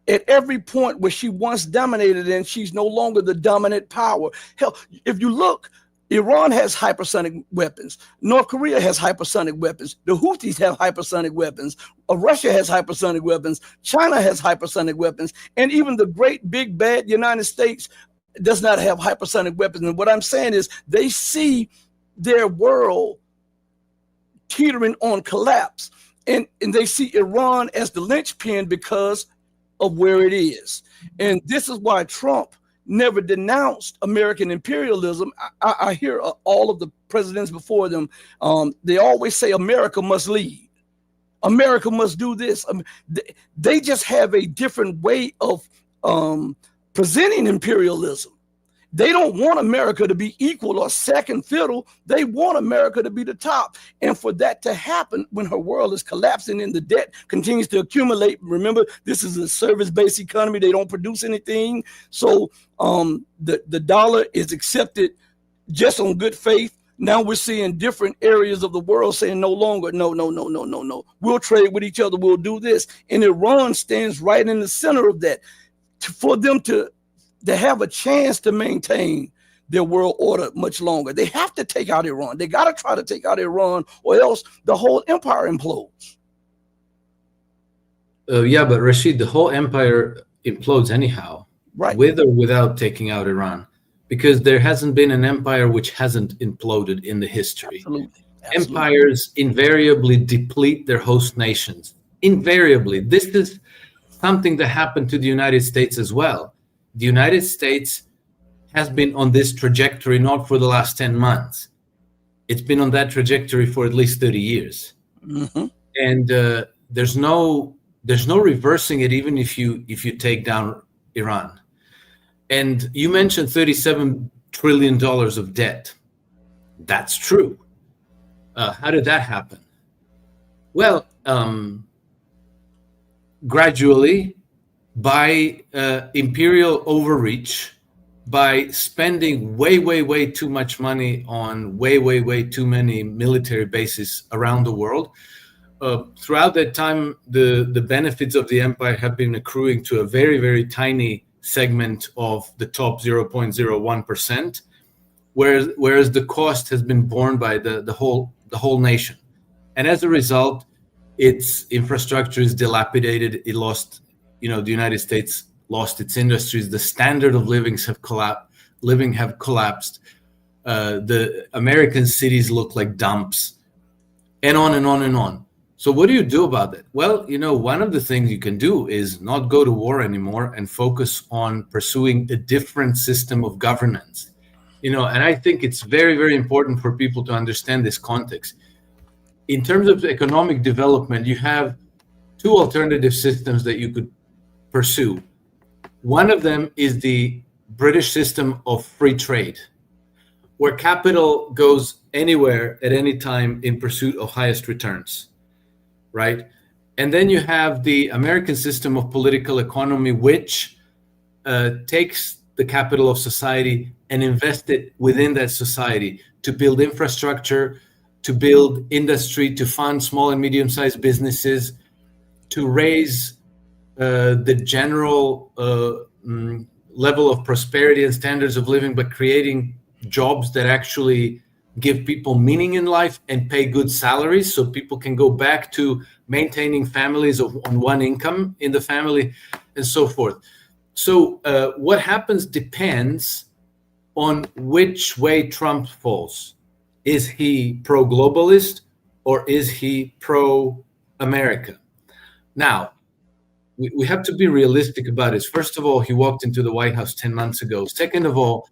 At every point where she once dominated, and she's no longer the dominant power. Hell, if you look, Iran has hypersonic weapons. North Korea has hypersonic weapons. The Houthis have hypersonic weapons. Russia has hypersonic weapons. China has hypersonic weapons. And even the great big bad United States does not have hypersonic weapons. And what I'm saying is they see their world teetering on collapse. And they see Iran as the linchpin because of where it is. And this is why Trump never denounced American imperialism. I hear all of the presidents before them. They always say America must lead. America must do this. They just have a different way of presenting imperialism. They don't want America to be equal or second fiddle. They want America to be the top. And for that to happen, when her world is collapsing and the debt continues to accumulate, remember, this is a service-based economy. They don't produce anything. So the dollar is accepted just on good faith. Now we're seeing different areas of the world saying no longer, no. We'll trade with each other. We'll do this. And Iran stands right in the center of that. For them to have a chance to maintain their world order much longer, they have to take out Iran. They got to try to take out Iran, or else the whole empire implodes. Yeah, but Rashid, the whole empire implodes anyhow, right? With or without taking out Iran. Because there hasn't been an empire which hasn't imploded in the history. Absolutely. Empires invariably deplete their host nations. Invariably. This is something that happened to the United States as well. The United States has been on this trajectory not for the last 10 months. It's been on that trajectory for at least 30 years. Mm-hmm. And there's no reversing it, even if you take down Iran. And you mentioned $37 trillion of debt. That's true. How did that happen? Well, gradually, by imperial overreach, by spending way too much money on way too many military bases around the world. Throughout that time, the benefits of the empire have been accruing to a very tiny segment of the top 0.01%, whereas the cost has been borne by the whole nation. And as a result, its infrastructure is dilapidated. It lost, the United States lost its industries. The standard of living have collapsed. The American cities look like dumps, and on and on and on. So what do you do about that? Well, one of the things you can do is not go to war anymore and focus on pursuing a different system of governance. And I think it's very important for people to understand this context. In terms of economic development, you have two alternative systems that you could pursue. One of them is the British system of free trade, where capital goes anywhere at any time in pursuit of highest returns. Right? And then you have the American system of political economy, which takes the capital of society and invests it within that society to build infrastructure, to build industry, to fund small and medium-sized businesses, to raise the general level of prosperity and standards of living by creating jobs that actually give people meaning in life and pay good salaries so people can go back to maintaining families on one income in the family and so forth. So what happens depends on which way Trump falls. Is he pro-globalist or is he pro-America? Now, we have to be realistic about this. First of all, he walked into the White House 10 months ago. Second of all,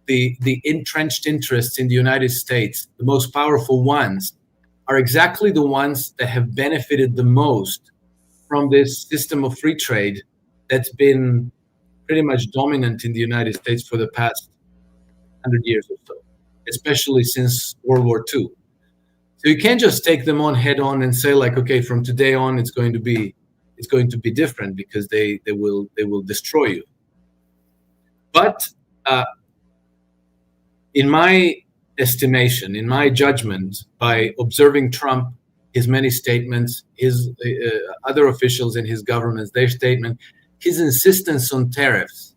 the entrenched interests in the United States, the most powerful ones, are exactly the ones that have benefited the most from this system of free trade that's been pretty much dominant in the United States for the past 100 years or so, especially since World War II. So you can't just take them on head on and say like, okay, from today on it's going to be different because they will destroy you. But in my estimation, in my judgment, by observing Trump, his many statements, his other officials in his government, their statement, his insistence on tariffs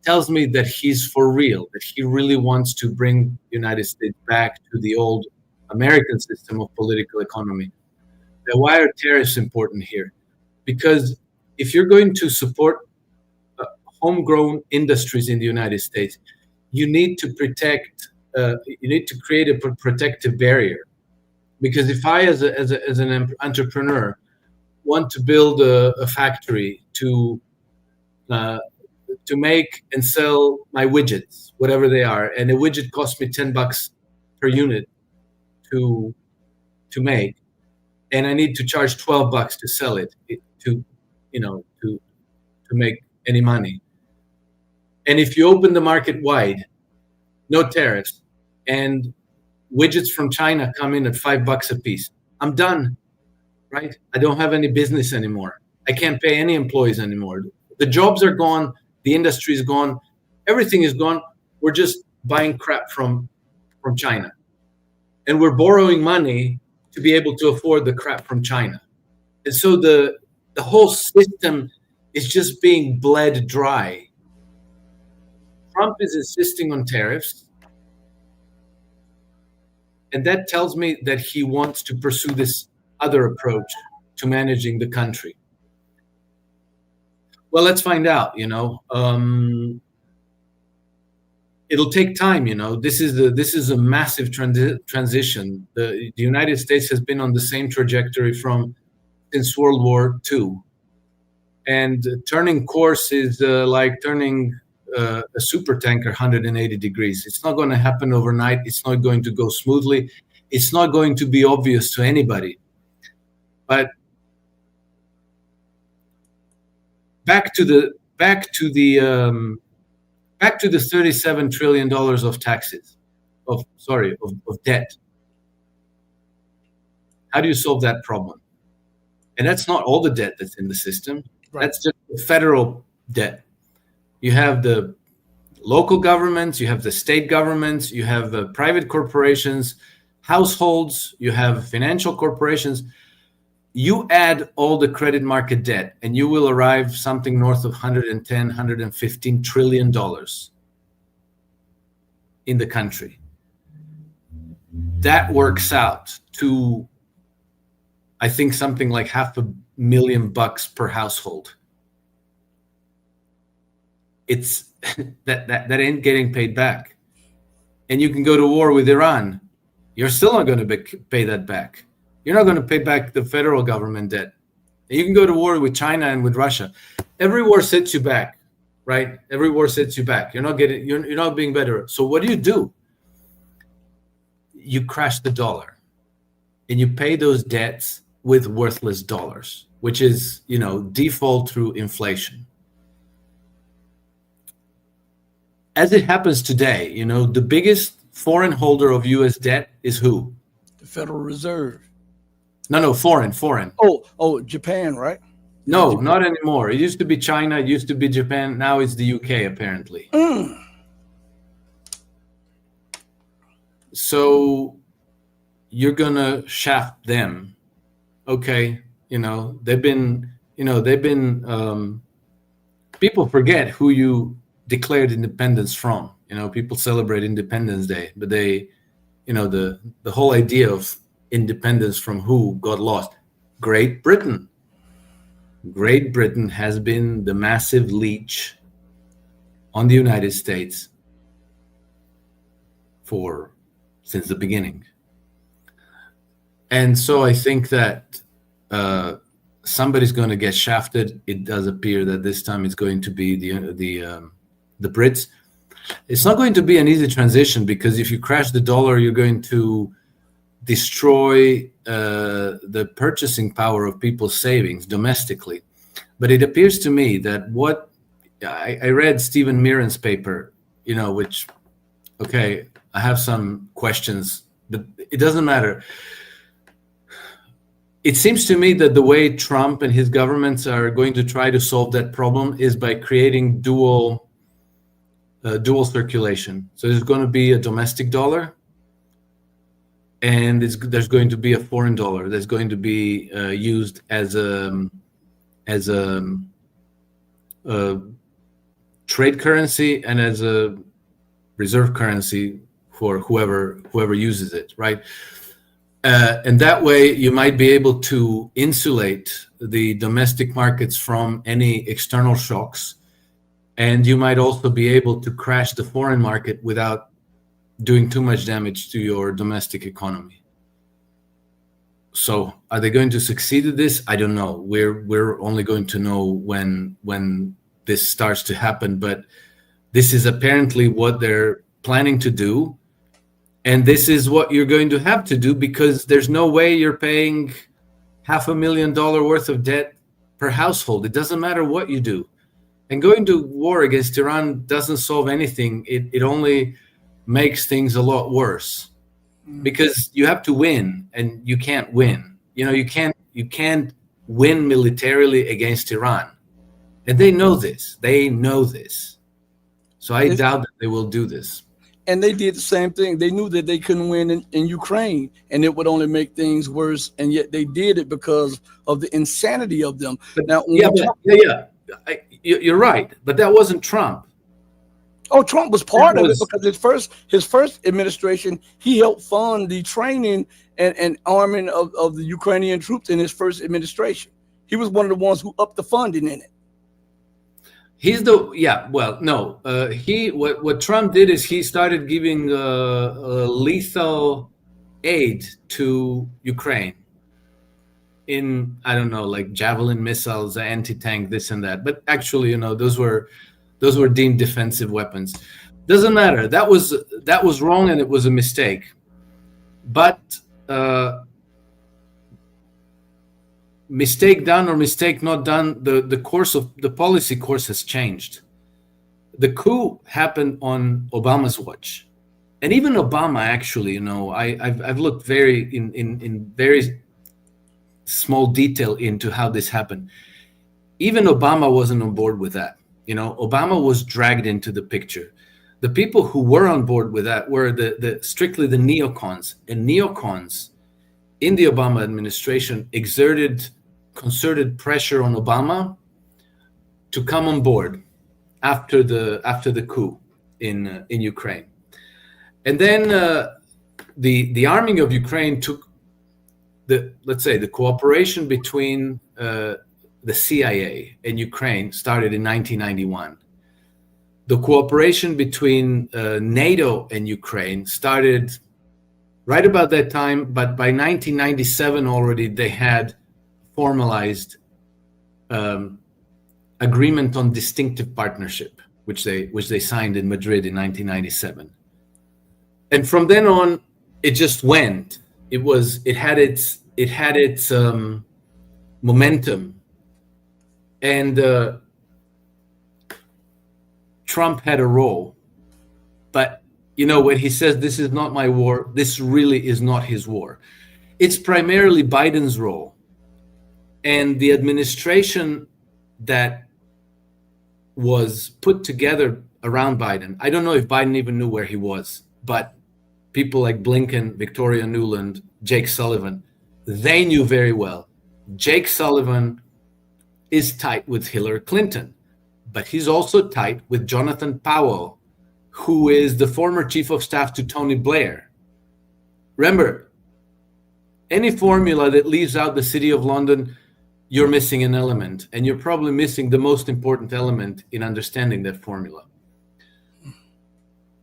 tells me that he's for real, that he really wants to bring the United States back to the old American system of political economy. Now, why are tariffs important here? Because if you're going to support homegrown industries in the United States, you need to protect. You need to create a protective barrier. Because if I, as an entrepreneur, want to build a factory to make and sell my widgets, whatever they are, and a widget costs me $10 per unit to make, and I need to charge $12 to sell it to make any money. And if you open the market wide, no tariffs, and widgets from China come in at $5 a piece, I'm done, right? I don't have any business anymore. I can't pay any employees anymore. The jobs are gone. The industry is gone. Everything is gone. We're just buying crap from China. And we're borrowing money to be able to afford the crap from China. And so the whole system is just being bled dry. Trump is insisting on tariffs. And that tells me that he wants to pursue this other approach to managing the country. Well, let's find out, it'll take time, This is a massive transition. The United States has been on the same trajectory since World War II. And turning course is like turning a super tanker 180 degrees. It's not going to happen overnight. It's not going to go smoothly. It's not going to be obvious to anybody. But back to the $37 trillion of taxes, of debt. How do you solve that problem? And that's not all the debt that's in the system. Right. That's just the federal debt. You have the local governments, you have the state governments, you have the private corporations, households, you have financial corporations. You add all the credit market debt and you will arrive something north of 110, 115 trillion dollars in the country. That works out to, I think, something like $500,000 per household. It's that ain't getting paid back. And you can go to war with Iran. You're still not going to pay that back. You're not going to pay back the federal government debt. And you can go to war with China and with Russia. Every war sets you back, right? Every war sets you back. You're not being better. So what do? You crash the dollar and you pay those debts with worthless dollars, which is, default through inflation. As it happens today, the biggest foreign holder of U.S. debt is who? The Federal Reserve. No, foreign. Oh, Japan, right? No, Japan. Not anymore. It used to be China, it used to be Japan. Now it's the UK, apparently. So you're going to shaft them. Okay. They've been, people forget who you declared independence from. People celebrate Independence Day, but the whole idea of independence from who got lost? Great Britain. Great Britain has been the massive leech on the United States since the beginning. And so I think that somebody's going to get shafted. It does appear that this time it's going to be the Brits. It's not going to be an easy transition because if you crash the dollar, you're going to destroy the purchasing power of people's savings domestically. But it appears to me that what I read Stephen Mirren's paper, which, okay, I have some questions, but it doesn't matter. It seems to me that the way Trump and his governments are going to try to solve that problem is by creating dual circulation. So there's going to be a domestic dollar, and there's going to be a foreign dollar that's going to be used as a trade currency and as a reserve currency for whoever uses it, right? And that way you might be able to insulate the domestic markets from any external shocks. And you might also be able to crash the foreign market without doing too much damage to your domestic economy. So are they going to succeed at this? I don't know. We're only going to know when this starts to happen. But this is apparently what they're planning to do. And this is what you're going to have to do because there's no way you're paying $500,000 worth of debt per household. It doesn't matter what you do. And going to war against Iran doesn't solve anything. It only makes things a lot worse, because you have to win, and you can't win. You can't win militarily against Iran, and they know this. So I doubt that they will do this. And they did the same thing. They knew that they couldn't win in Ukraine, and it would only make things worse. And yet they did it because of the insanity of them. But, Now, you're right, but that wasn't Trump. Oh, Trump was part of it, because his first administration, he helped fund the training and arming of the Ukrainian troops in his first administration. He was one of the ones who upped the funding in it. What Trump did is he started giving lethal aid to Ukraine in, I don't know, like Javelin missiles, anti-tank, this and that. But actually, those were deemed defensive weapons. Doesn't matter. That was wrong, and it was a mistake. But mistake done or mistake not done, the policy course has changed. The coup happened on Obama's watch, and even Obama, actually, I've looked in very small detail into how this happened. Even Obama wasn't on board with that. Obama was dragged into the picture. The people who were on board with that were strictly the neocons, and neocons in the Obama administration exerted concerted pressure on Obama to come on board after the coup in Ukraine. And then the arming of Ukraine took the cooperation between the CIA and Ukraine started in 1991. The cooperation between NATO and Ukraine started right about that time, but by 1997 already they had formalized agreement on distinctive partnership, which they signed in Madrid in 1997. And from then on, it just went. It had its momentum, and Trump had a role. But when he says this is not my war, this really is not his war. It's primarily Biden's role, and the administration that was put together around Biden. I don't know if Biden even knew where he was, but people like Blinken, Victoria Nuland, Jake Sullivan, they knew very well. Jake Sullivan is tight with Hillary Clinton, but he's also tight with Jonathan Powell, who is the former chief of staff to Tony Blair. Remember, any formula that leaves out the city of London, you're missing an element, and you're probably missing the most important element in understanding that formula.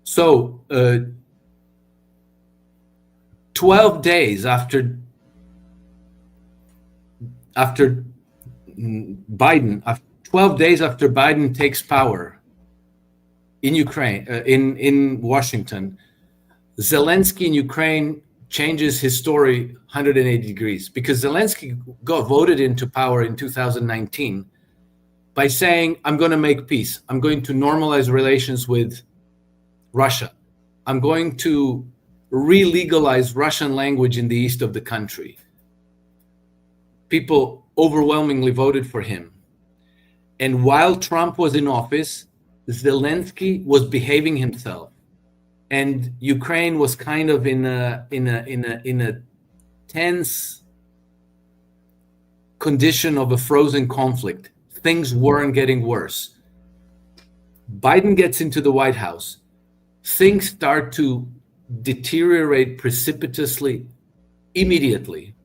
So, 12 days after Biden takes power in Ukraine, in Washington, Zelensky in Ukraine changes his story 180 degrees, because Zelensky got voted into power in 2019 by saying, I'm going to make peace. I'm going to normalize relations with Russia. I'm going to re-legalize Russian language in the east of the country. People overwhelmingly voted for him. And while Trump was in office, Zelensky was behaving himself, and Ukraine was kind of in a tense condition of a frozen conflict. Things weren't getting worse. Biden gets into the White House. Things start to deteriorate precipitously immediately.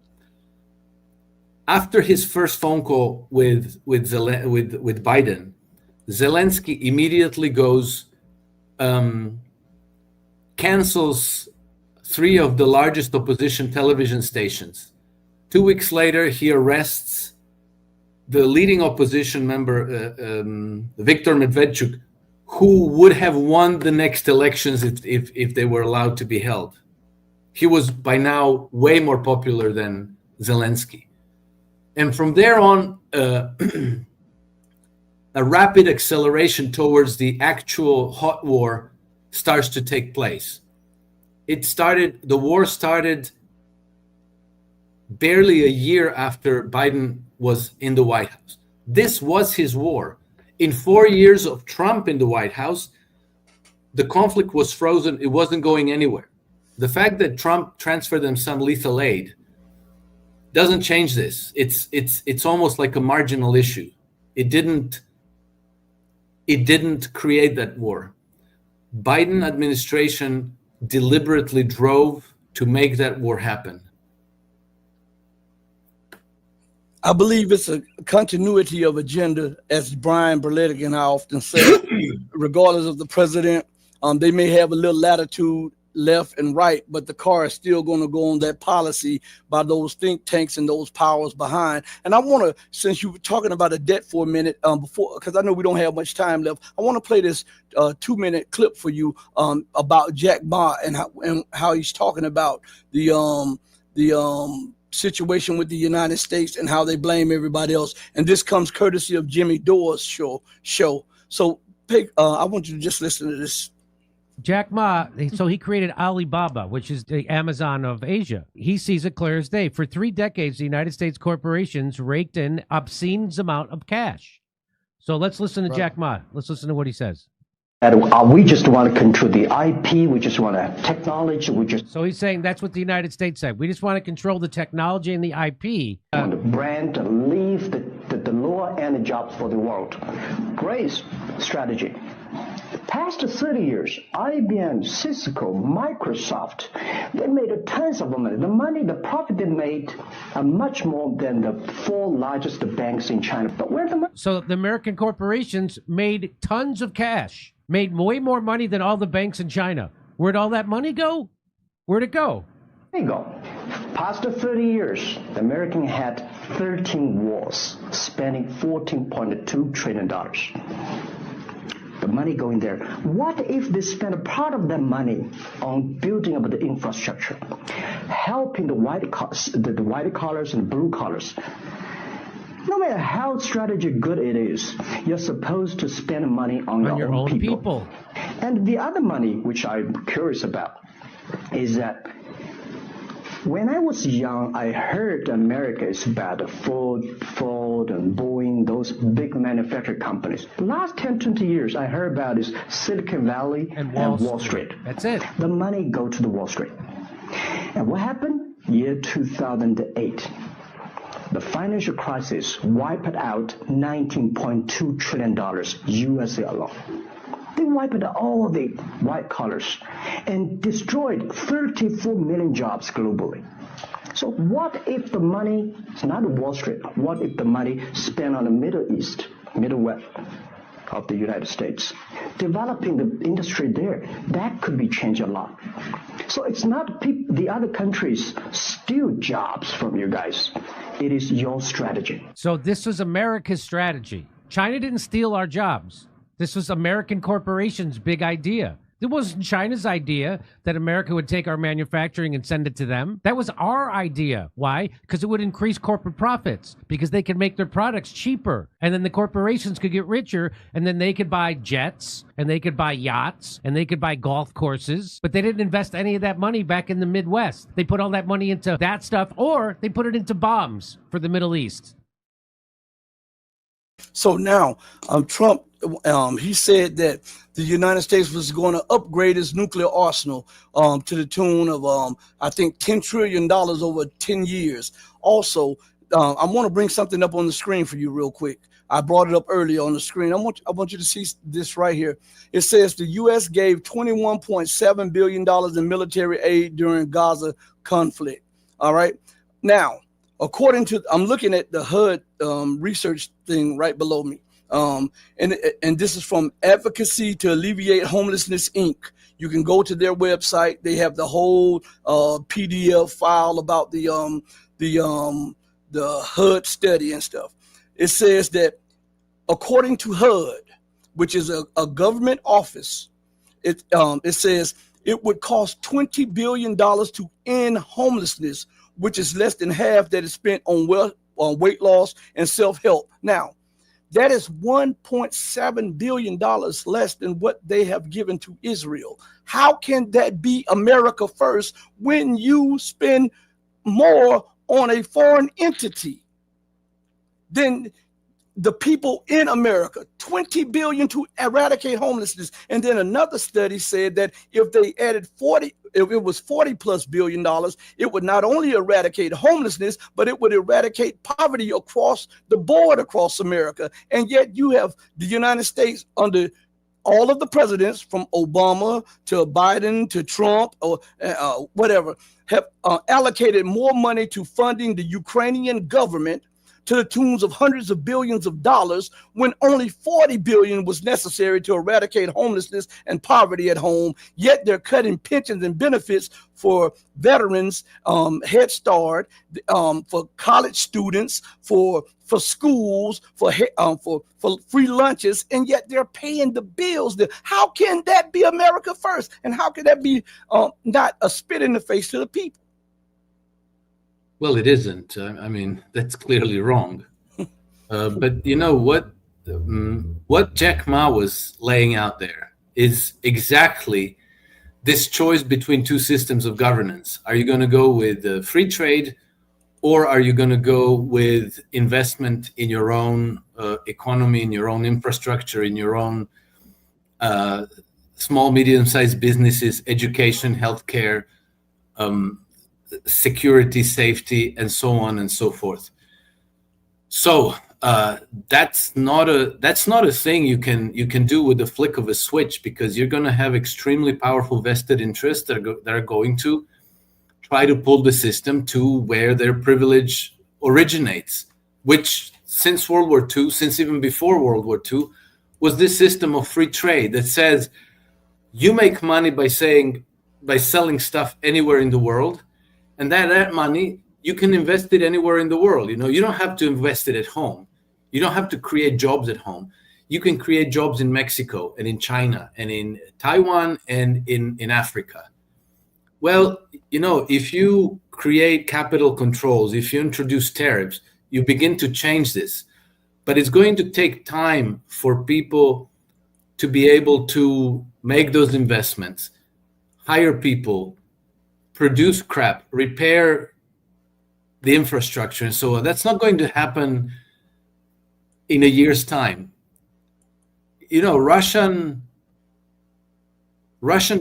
After his first phone call with Biden, Zelensky immediately goes, cancels 3 of the largest opposition television stations. 2 weeks later, he arrests the leading opposition member, Viktor Medvedchuk, who would have won the next elections if they were allowed to be held. He was by now way more popular than Zelensky. And from there on, a rapid acceleration towards the actual hot war starts to take place. The war started barely a year after Biden was in the White House. This was his war. In 4 years of Trump in the White House, the conflict was frozen. It wasn't going anywhere. The fact that Trump transferred them some lethal aid doesn't change this. It's almost like a marginal issue. It didn't create that war. Biden administration deliberately drove to make that war happen. I believe it's a continuity of agenda, as Brian Berletic and I often say, regardless of the president. They may have a little latitude left and right, but the car is still going to go on that policy by those think tanks and those powers behind. And I want to, since you were talking about a debt for a minute before, because I know we don't have much time left, I want to play this 2-minute clip for you about Jack Ma and how he's talking about the situation with the United States and how they blame everybody else. And this comes courtesy of Jimmy Dore's show. So I want you to just listen to this. Jack Ma, so he created Alibaba, which is the Amazon of Asia. He sees it clear as day. For 3 decades, the United States corporations raked in obscene amount of cash. So let's listen to Jack Ma. Let's listen to what he says. We just want to control the IP. We just want to technology. So he's saying that's what the United States said. We just want to control the technology and the IP. Want the brand, leave the lower end jobs for the world. Great strategy. The past 30 years, IBM, Cisco, Microsoft, they made tons of money. The profit they made are much more than the 4 largest banks in China. But where the money? So the American corporations made tons of cash, made way more money than all the banks in China. Where'd all that money go? Where'd it go? There you go. Past 30 years, the American had 13 wars, spending $14.2 trillion. The money going there. What if they spend a part of that money on building up the infrastructure, helping the white collars and blue collars? No matter how strategy good it is, you're supposed to spend money on your own people. And the other money, which I'm curious about, is that when I was young, I heard America is about Ford and Boeing, those big manufacturing companies. The last 10, 20 years, I heard about is Silicon Valley and Wall Street. That's it. The money go to the Wall Street. And what happened? Year 2008. The financial crisis wiped out $19.2 trillion USA alone. They wiped out all the white collars and destroyed 34 million jobs globally. So what if the money is not Wall Street? What if the money spent on the Middle East, Middle West of the United States, developing the industry there? That could be changed a lot. So it's not the other countries steal jobs from you guys. It is your strategy. So this was America's strategy. China didn't steal our jobs. This was American corporations' big idea. It wasn't China's idea that America would take our manufacturing and send it to them. That was our idea. Why? Because it would increase corporate profits, because they could make their products cheaper. And then the corporations could get richer, and then they could buy jets, and they could buy yachts, and they could buy golf courses. But they didn't invest any of that money back in the Midwest. They put all that money into that stuff, or they put it into bombs for the Middle East. So now, Trump, he said that the United States was going to upgrade its nuclear arsenal to the tune of, I think, $10 trillion over 10 years. Also, I want to bring something up on the screen for you real quick. I brought it up earlier on the screen. I want you to see this right here. It says the U.S. gave $21.7 billion in military aid during Gaza conflict. All right. Now, according to, I'm looking at the HUD research thing right below me. And this is from Advocacy to Alleviate Homelessness, Inc. You can go to their website. They have the whole PDF file about the HUD study and stuff. It says that according to HUD, which is a government office, it says it would cost $20 billion to end homelessness, which is less than half that is spent on weight loss and self-help. Now, That is $1.7 billion less than what they have given to Israel. How can that be America first when you spend more on a foreign entity than the people in America? 20 billion to eradicate homelessness. And then another study said that if they added if it was $40+ billion, it would not only eradicate homelessness, but it would eradicate poverty across the board across America. And yet you have the United States under all of the presidents from Obama to Biden to Trump or whatever have allocated more money to funding the Ukrainian government to the tunes of hundreds of billions of dollars, when only 40 billion was necessary to eradicate homelessness and poverty at home. Yet they're cutting pensions and benefits for veterans, Head Start, for college students, for schools, for free lunches, and yet they're paying the bills. How can that be America first? And how can that be not a spit in the face to the people? Well, it isn't. I mean, that's clearly wrong. But you know what? What Jack Ma was laying out there is exactly this choice between two systems of governance. Are you going to go with free trade, or are you going to go with investment in your own economy, in your own infrastructure, in your own small, medium-sized businesses, education, healthcare, security, safety, and so on and so forth. So that's not a thing you can do with the flick of a switch, because you're going to have extremely powerful vested interests that are going to try to pull the system to where their privilege originates, which since World War II, since even before World War II, was this system of free trade that says you make money by selling stuff anywhere in the world. And that money, you can invest it anywhere in the world. You know, you don't have to invest it at home. You don't have to create jobs at home. You can create jobs in Mexico and in China and in Taiwan and in Africa. Well, you know, if you create capital controls, if you introduce tariffs, you begin to change this. But it's going to take time for people to be able to make those investments, hire people, produce crap, repair the infrastructure, and so on. That's not going to happen in a year's time. You know, Russian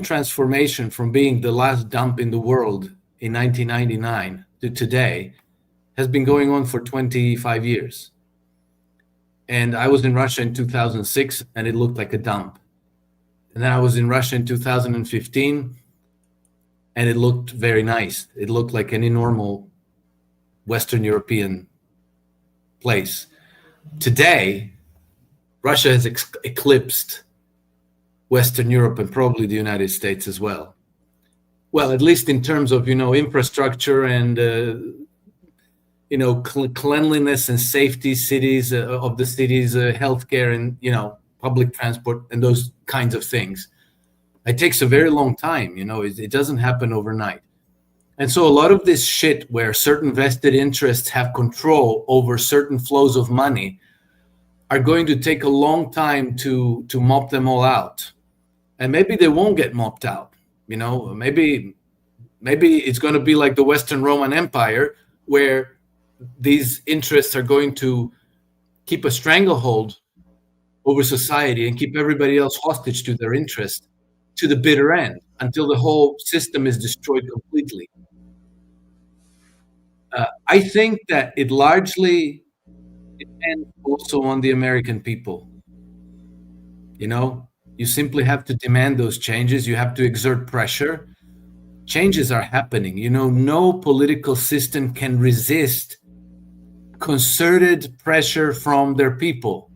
transformation from being the last dump in the world in 1999 to today has been going on for 25 years. And I was in Russia in 2006, and it looked like a dump. And then I was in Russia in 2015, and it looked very nice. It looked like any normal Western European place. Today, Russia has eclipsed Western Europe and probably the United States as well. Well, at least in terms of, you know, infrastructure and, you know, cleanliness and safety cities of the cities, healthcare and, you know, public transport and those kinds of things. It takes a very long time, you know, it doesn't happen overnight. And so a lot of this shit where certain vested interests have control over certain flows of money are going to take a long time to mop them all out. And maybe they won't get mopped out, you know, maybe it's going to be like the Western Roman Empire, where these interests are going to keep a stranglehold over society and keep everybody else hostage to their interest to the bitter end until the whole system is destroyed completely. I think that it largely depends also on the American people. You know, you simply have to demand those changes. You have to exert pressure. Changes are happening. You know, no political system can resist concerted pressure from their people.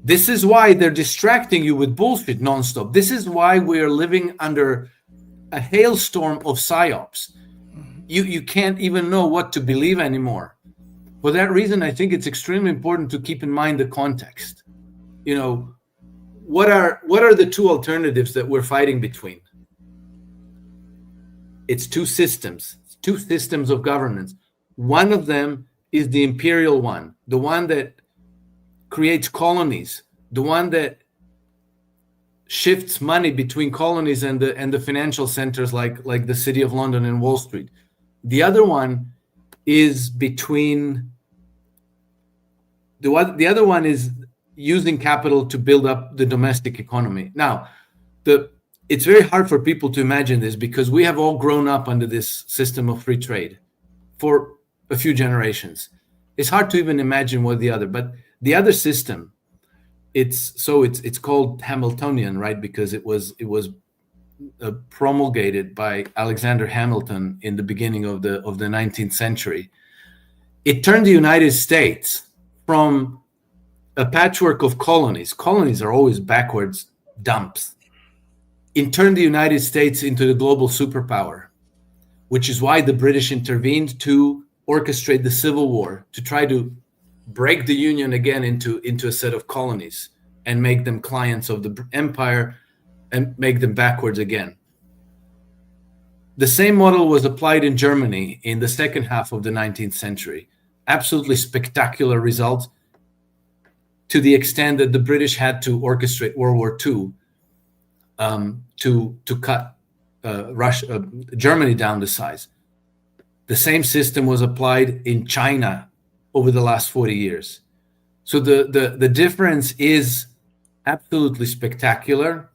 This is why they're distracting you with bullshit nonstop. This is why we are living under a hailstorm of psyops. You can't even know what to believe anymore. For that reason, I think it's extremely important to keep in mind the context. You know, what are the two alternatives that we're fighting between? It's two systems of governance. One of them is the imperial one, the one that creates colonies, the one that shifts money between colonies and the financial centers like the City of London and Wall Street. The other one is the other one is using capital to build up the domestic economy. Now, it's very hard for people to imagine this because we have all grown up under this system of free trade for a few generations. It's hard to even imagine what but the other system, it's called Hamiltonian, right? Because it was promulgated by Alexander Hamilton in the beginning of the 19th century. It turned the United States from a patchwork of colonies. Colonies are always backwards dumps. It turned the United States into the global superpower, which is why the British intervened to orchestrate the Civil War, to try to break the Union again into a set of colonies and make them clients of the empire and make them backwards again. The same model was applied in Germany in the second half of the 19th century. Absolutely spectacular results, to the extent that the British had to orchestrate World War II to cut Germany down to size. The same system was applied in China over the last 40 years. So the difference is absolutely spectacular.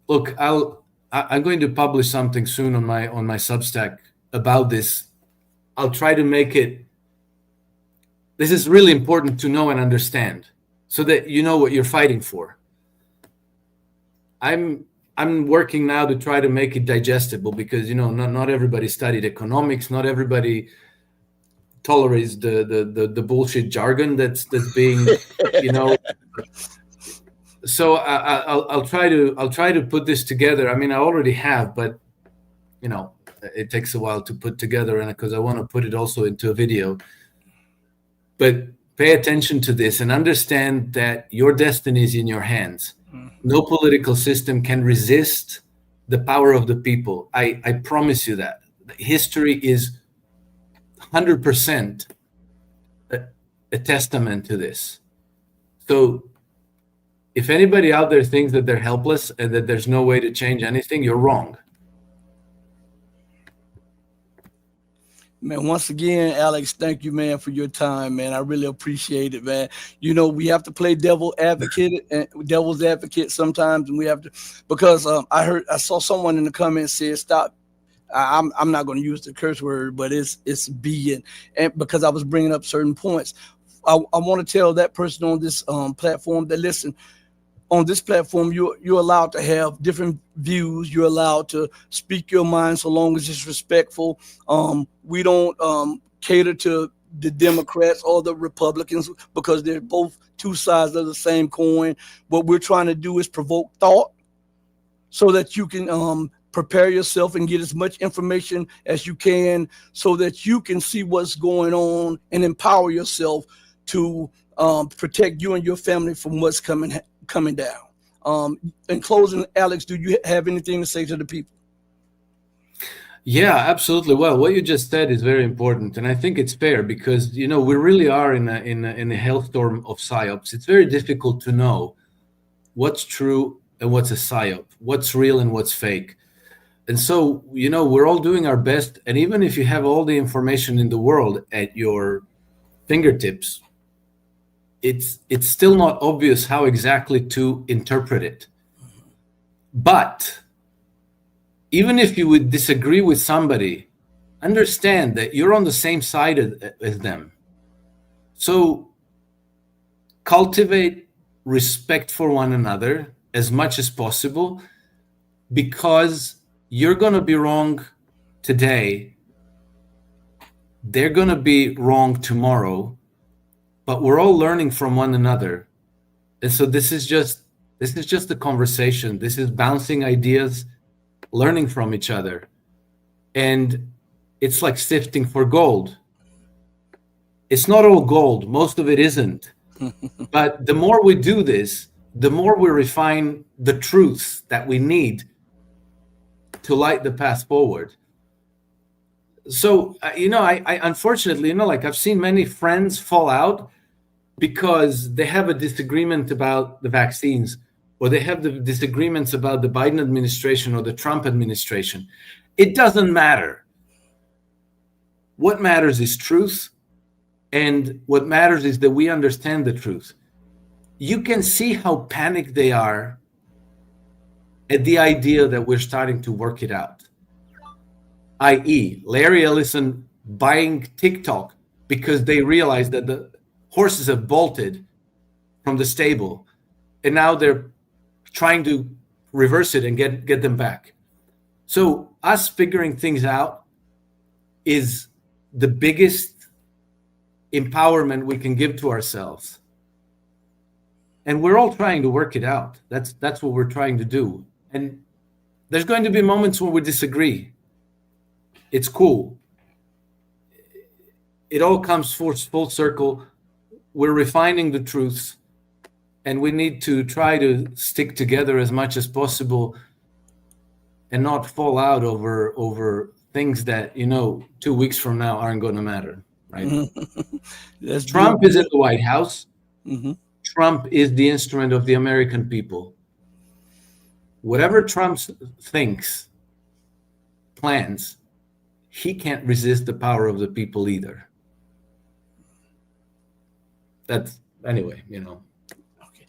Look, I'm going to publish something soon on my Substack about this. I'll try to make it. This is really important to know and understand, so that you know what you're fighting for. I'm working now to try to make it digestible because not everybody studied economics, not everybody tolerates the bullshit jargon that's being So I'll try to put this together. I mean, I already have, but it takes a while to put together, and because I want to put it also into a video. But pay attention to this and understand that your destiny is in your hands. No political system can resist the power of the people. I promise you that. History is 100% a testament to this. So if anybody out there thinks that they're helpless and that there's no way to change anything, you're wrong. Man, once again, Alex, thank you, man, for your time, man. I really appreciate it, man. We have to play devil's advocate sometimes, and we have to, because I saw someone in the comments say, stop. I'm not going to use the curse word, but it's being, and because I was bringing up certain points, I want to tell that person on this platform that, listen, on this platform, you're allowed to have different views. You're allowed to speak your mind so long as it's respectful. We don't cater to the Democrats or the Republicans because they're both two sides of the same coin. What we're trying to do is provoke thought so that you can prepare yourself and get as much information as you can so that you can see what's going on and empower yourself to protect you and your family from what's coming down. In closing, Alex, do you have anything to say to the people? Yeah, absolutely. Well, what you just said is very important, and I think it's fair because we really are in a hailstorm of psyops. It's very difficult to know what's true and what's a psyop, what's real and what's fake. And so, we're all doing our best, and even if you have all the information in the world at your fingertips, it's still not obvious how exactly to interpret it. But even if you would disagree with somebody, understand that you're on the same side as them. So cultivate respect for one another as much as possible, because you're going to be wrong today. They're going to be wrong tomorrow. But we're all learning from one another. And so this is just a conversation. This is bouncing ideas, learning from each other. And it's like sifting for gold. It's not all gold. Most of it isn't. But the more we do this, the more we refine the truths that we need to light the path forward. So, I unfortunately, I've seen many friends fall out because they have a disagreement about the vaccines, or they have the disagreements about the Biden administration or the Trump administration. It doesn't matter. What matters is truth, and what matters is that we understand the truth. You can see how panicked they are at the idea that we're starting to work it out, i.e., Larry Ellison buying TikTok because they realized that the horses have bolted from the stable, and now they're trying to reverse it and get them back. So us figuring things out is the biggest empowerment we can give to ourselves. And we're all trying to work it out. That's what we're trying to do. And there's going to be moments when we disagree. It's cool. It all comes full circle. We're refining the truths, and we need to try to stick together as much as possible and not fall out over things that, 2 weeks from now aren't going to matter, right? Trump is in the White House. Mm-hmm. Trump is the instrument of the American people. Whatever Trump thinks, plans, he can't resist the power of the people either. That's, anyway, Okay.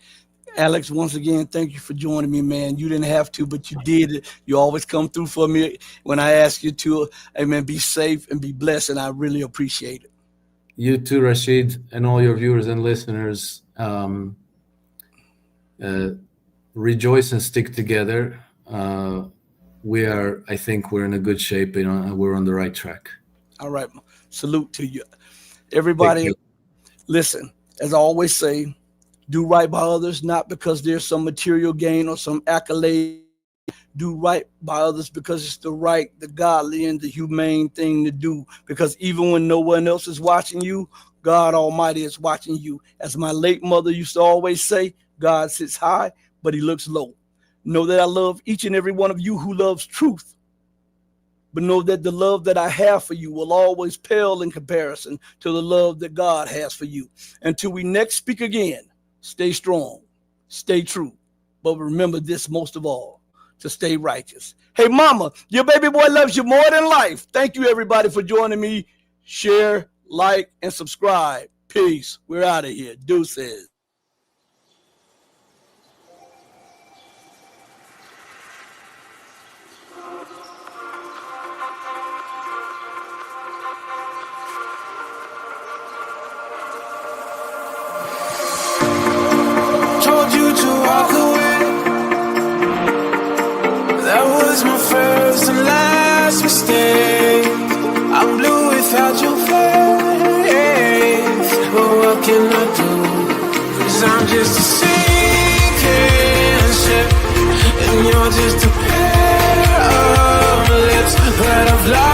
Alex, once again, thank you for joining me, man. You didn't have to, but you did. You always come through for me when I ask you to. Amen. Be safe and be blessed, and I really appreciate it. You too, Rashid, and all your viewers and listeners. Rejoice and stick together. I think we're in a good shape. We're on the right track. All right. Salute to you. Everybody, listen, as I always say, do right by others, not because there's some material gain or some accolade. Do right by others because it's the right, the godly, and the humane thing to do. Because even when no one else is watching you, God Almighty is watching you. As my late mother used to always say, God sits high, but he looks low. Know that I love each and every one of you who loves truth. But know that the love that I have for you will always pale in comparison to the love that God has for you. Until we next speak again, stay strong, stay true. But remember this most of all, to stay righteous. Hey, mama, your baby boy loves you more than life. Thank you, everybody, for joining me. Share, like, and subscribe. Peace. We're out of here. Deuces. Told you to walk away. That was my first and last mistake. I'm blue without your face. But what can I do? 'Cause I'm just a sinking ship, and you're just a pair of lips that I've lost.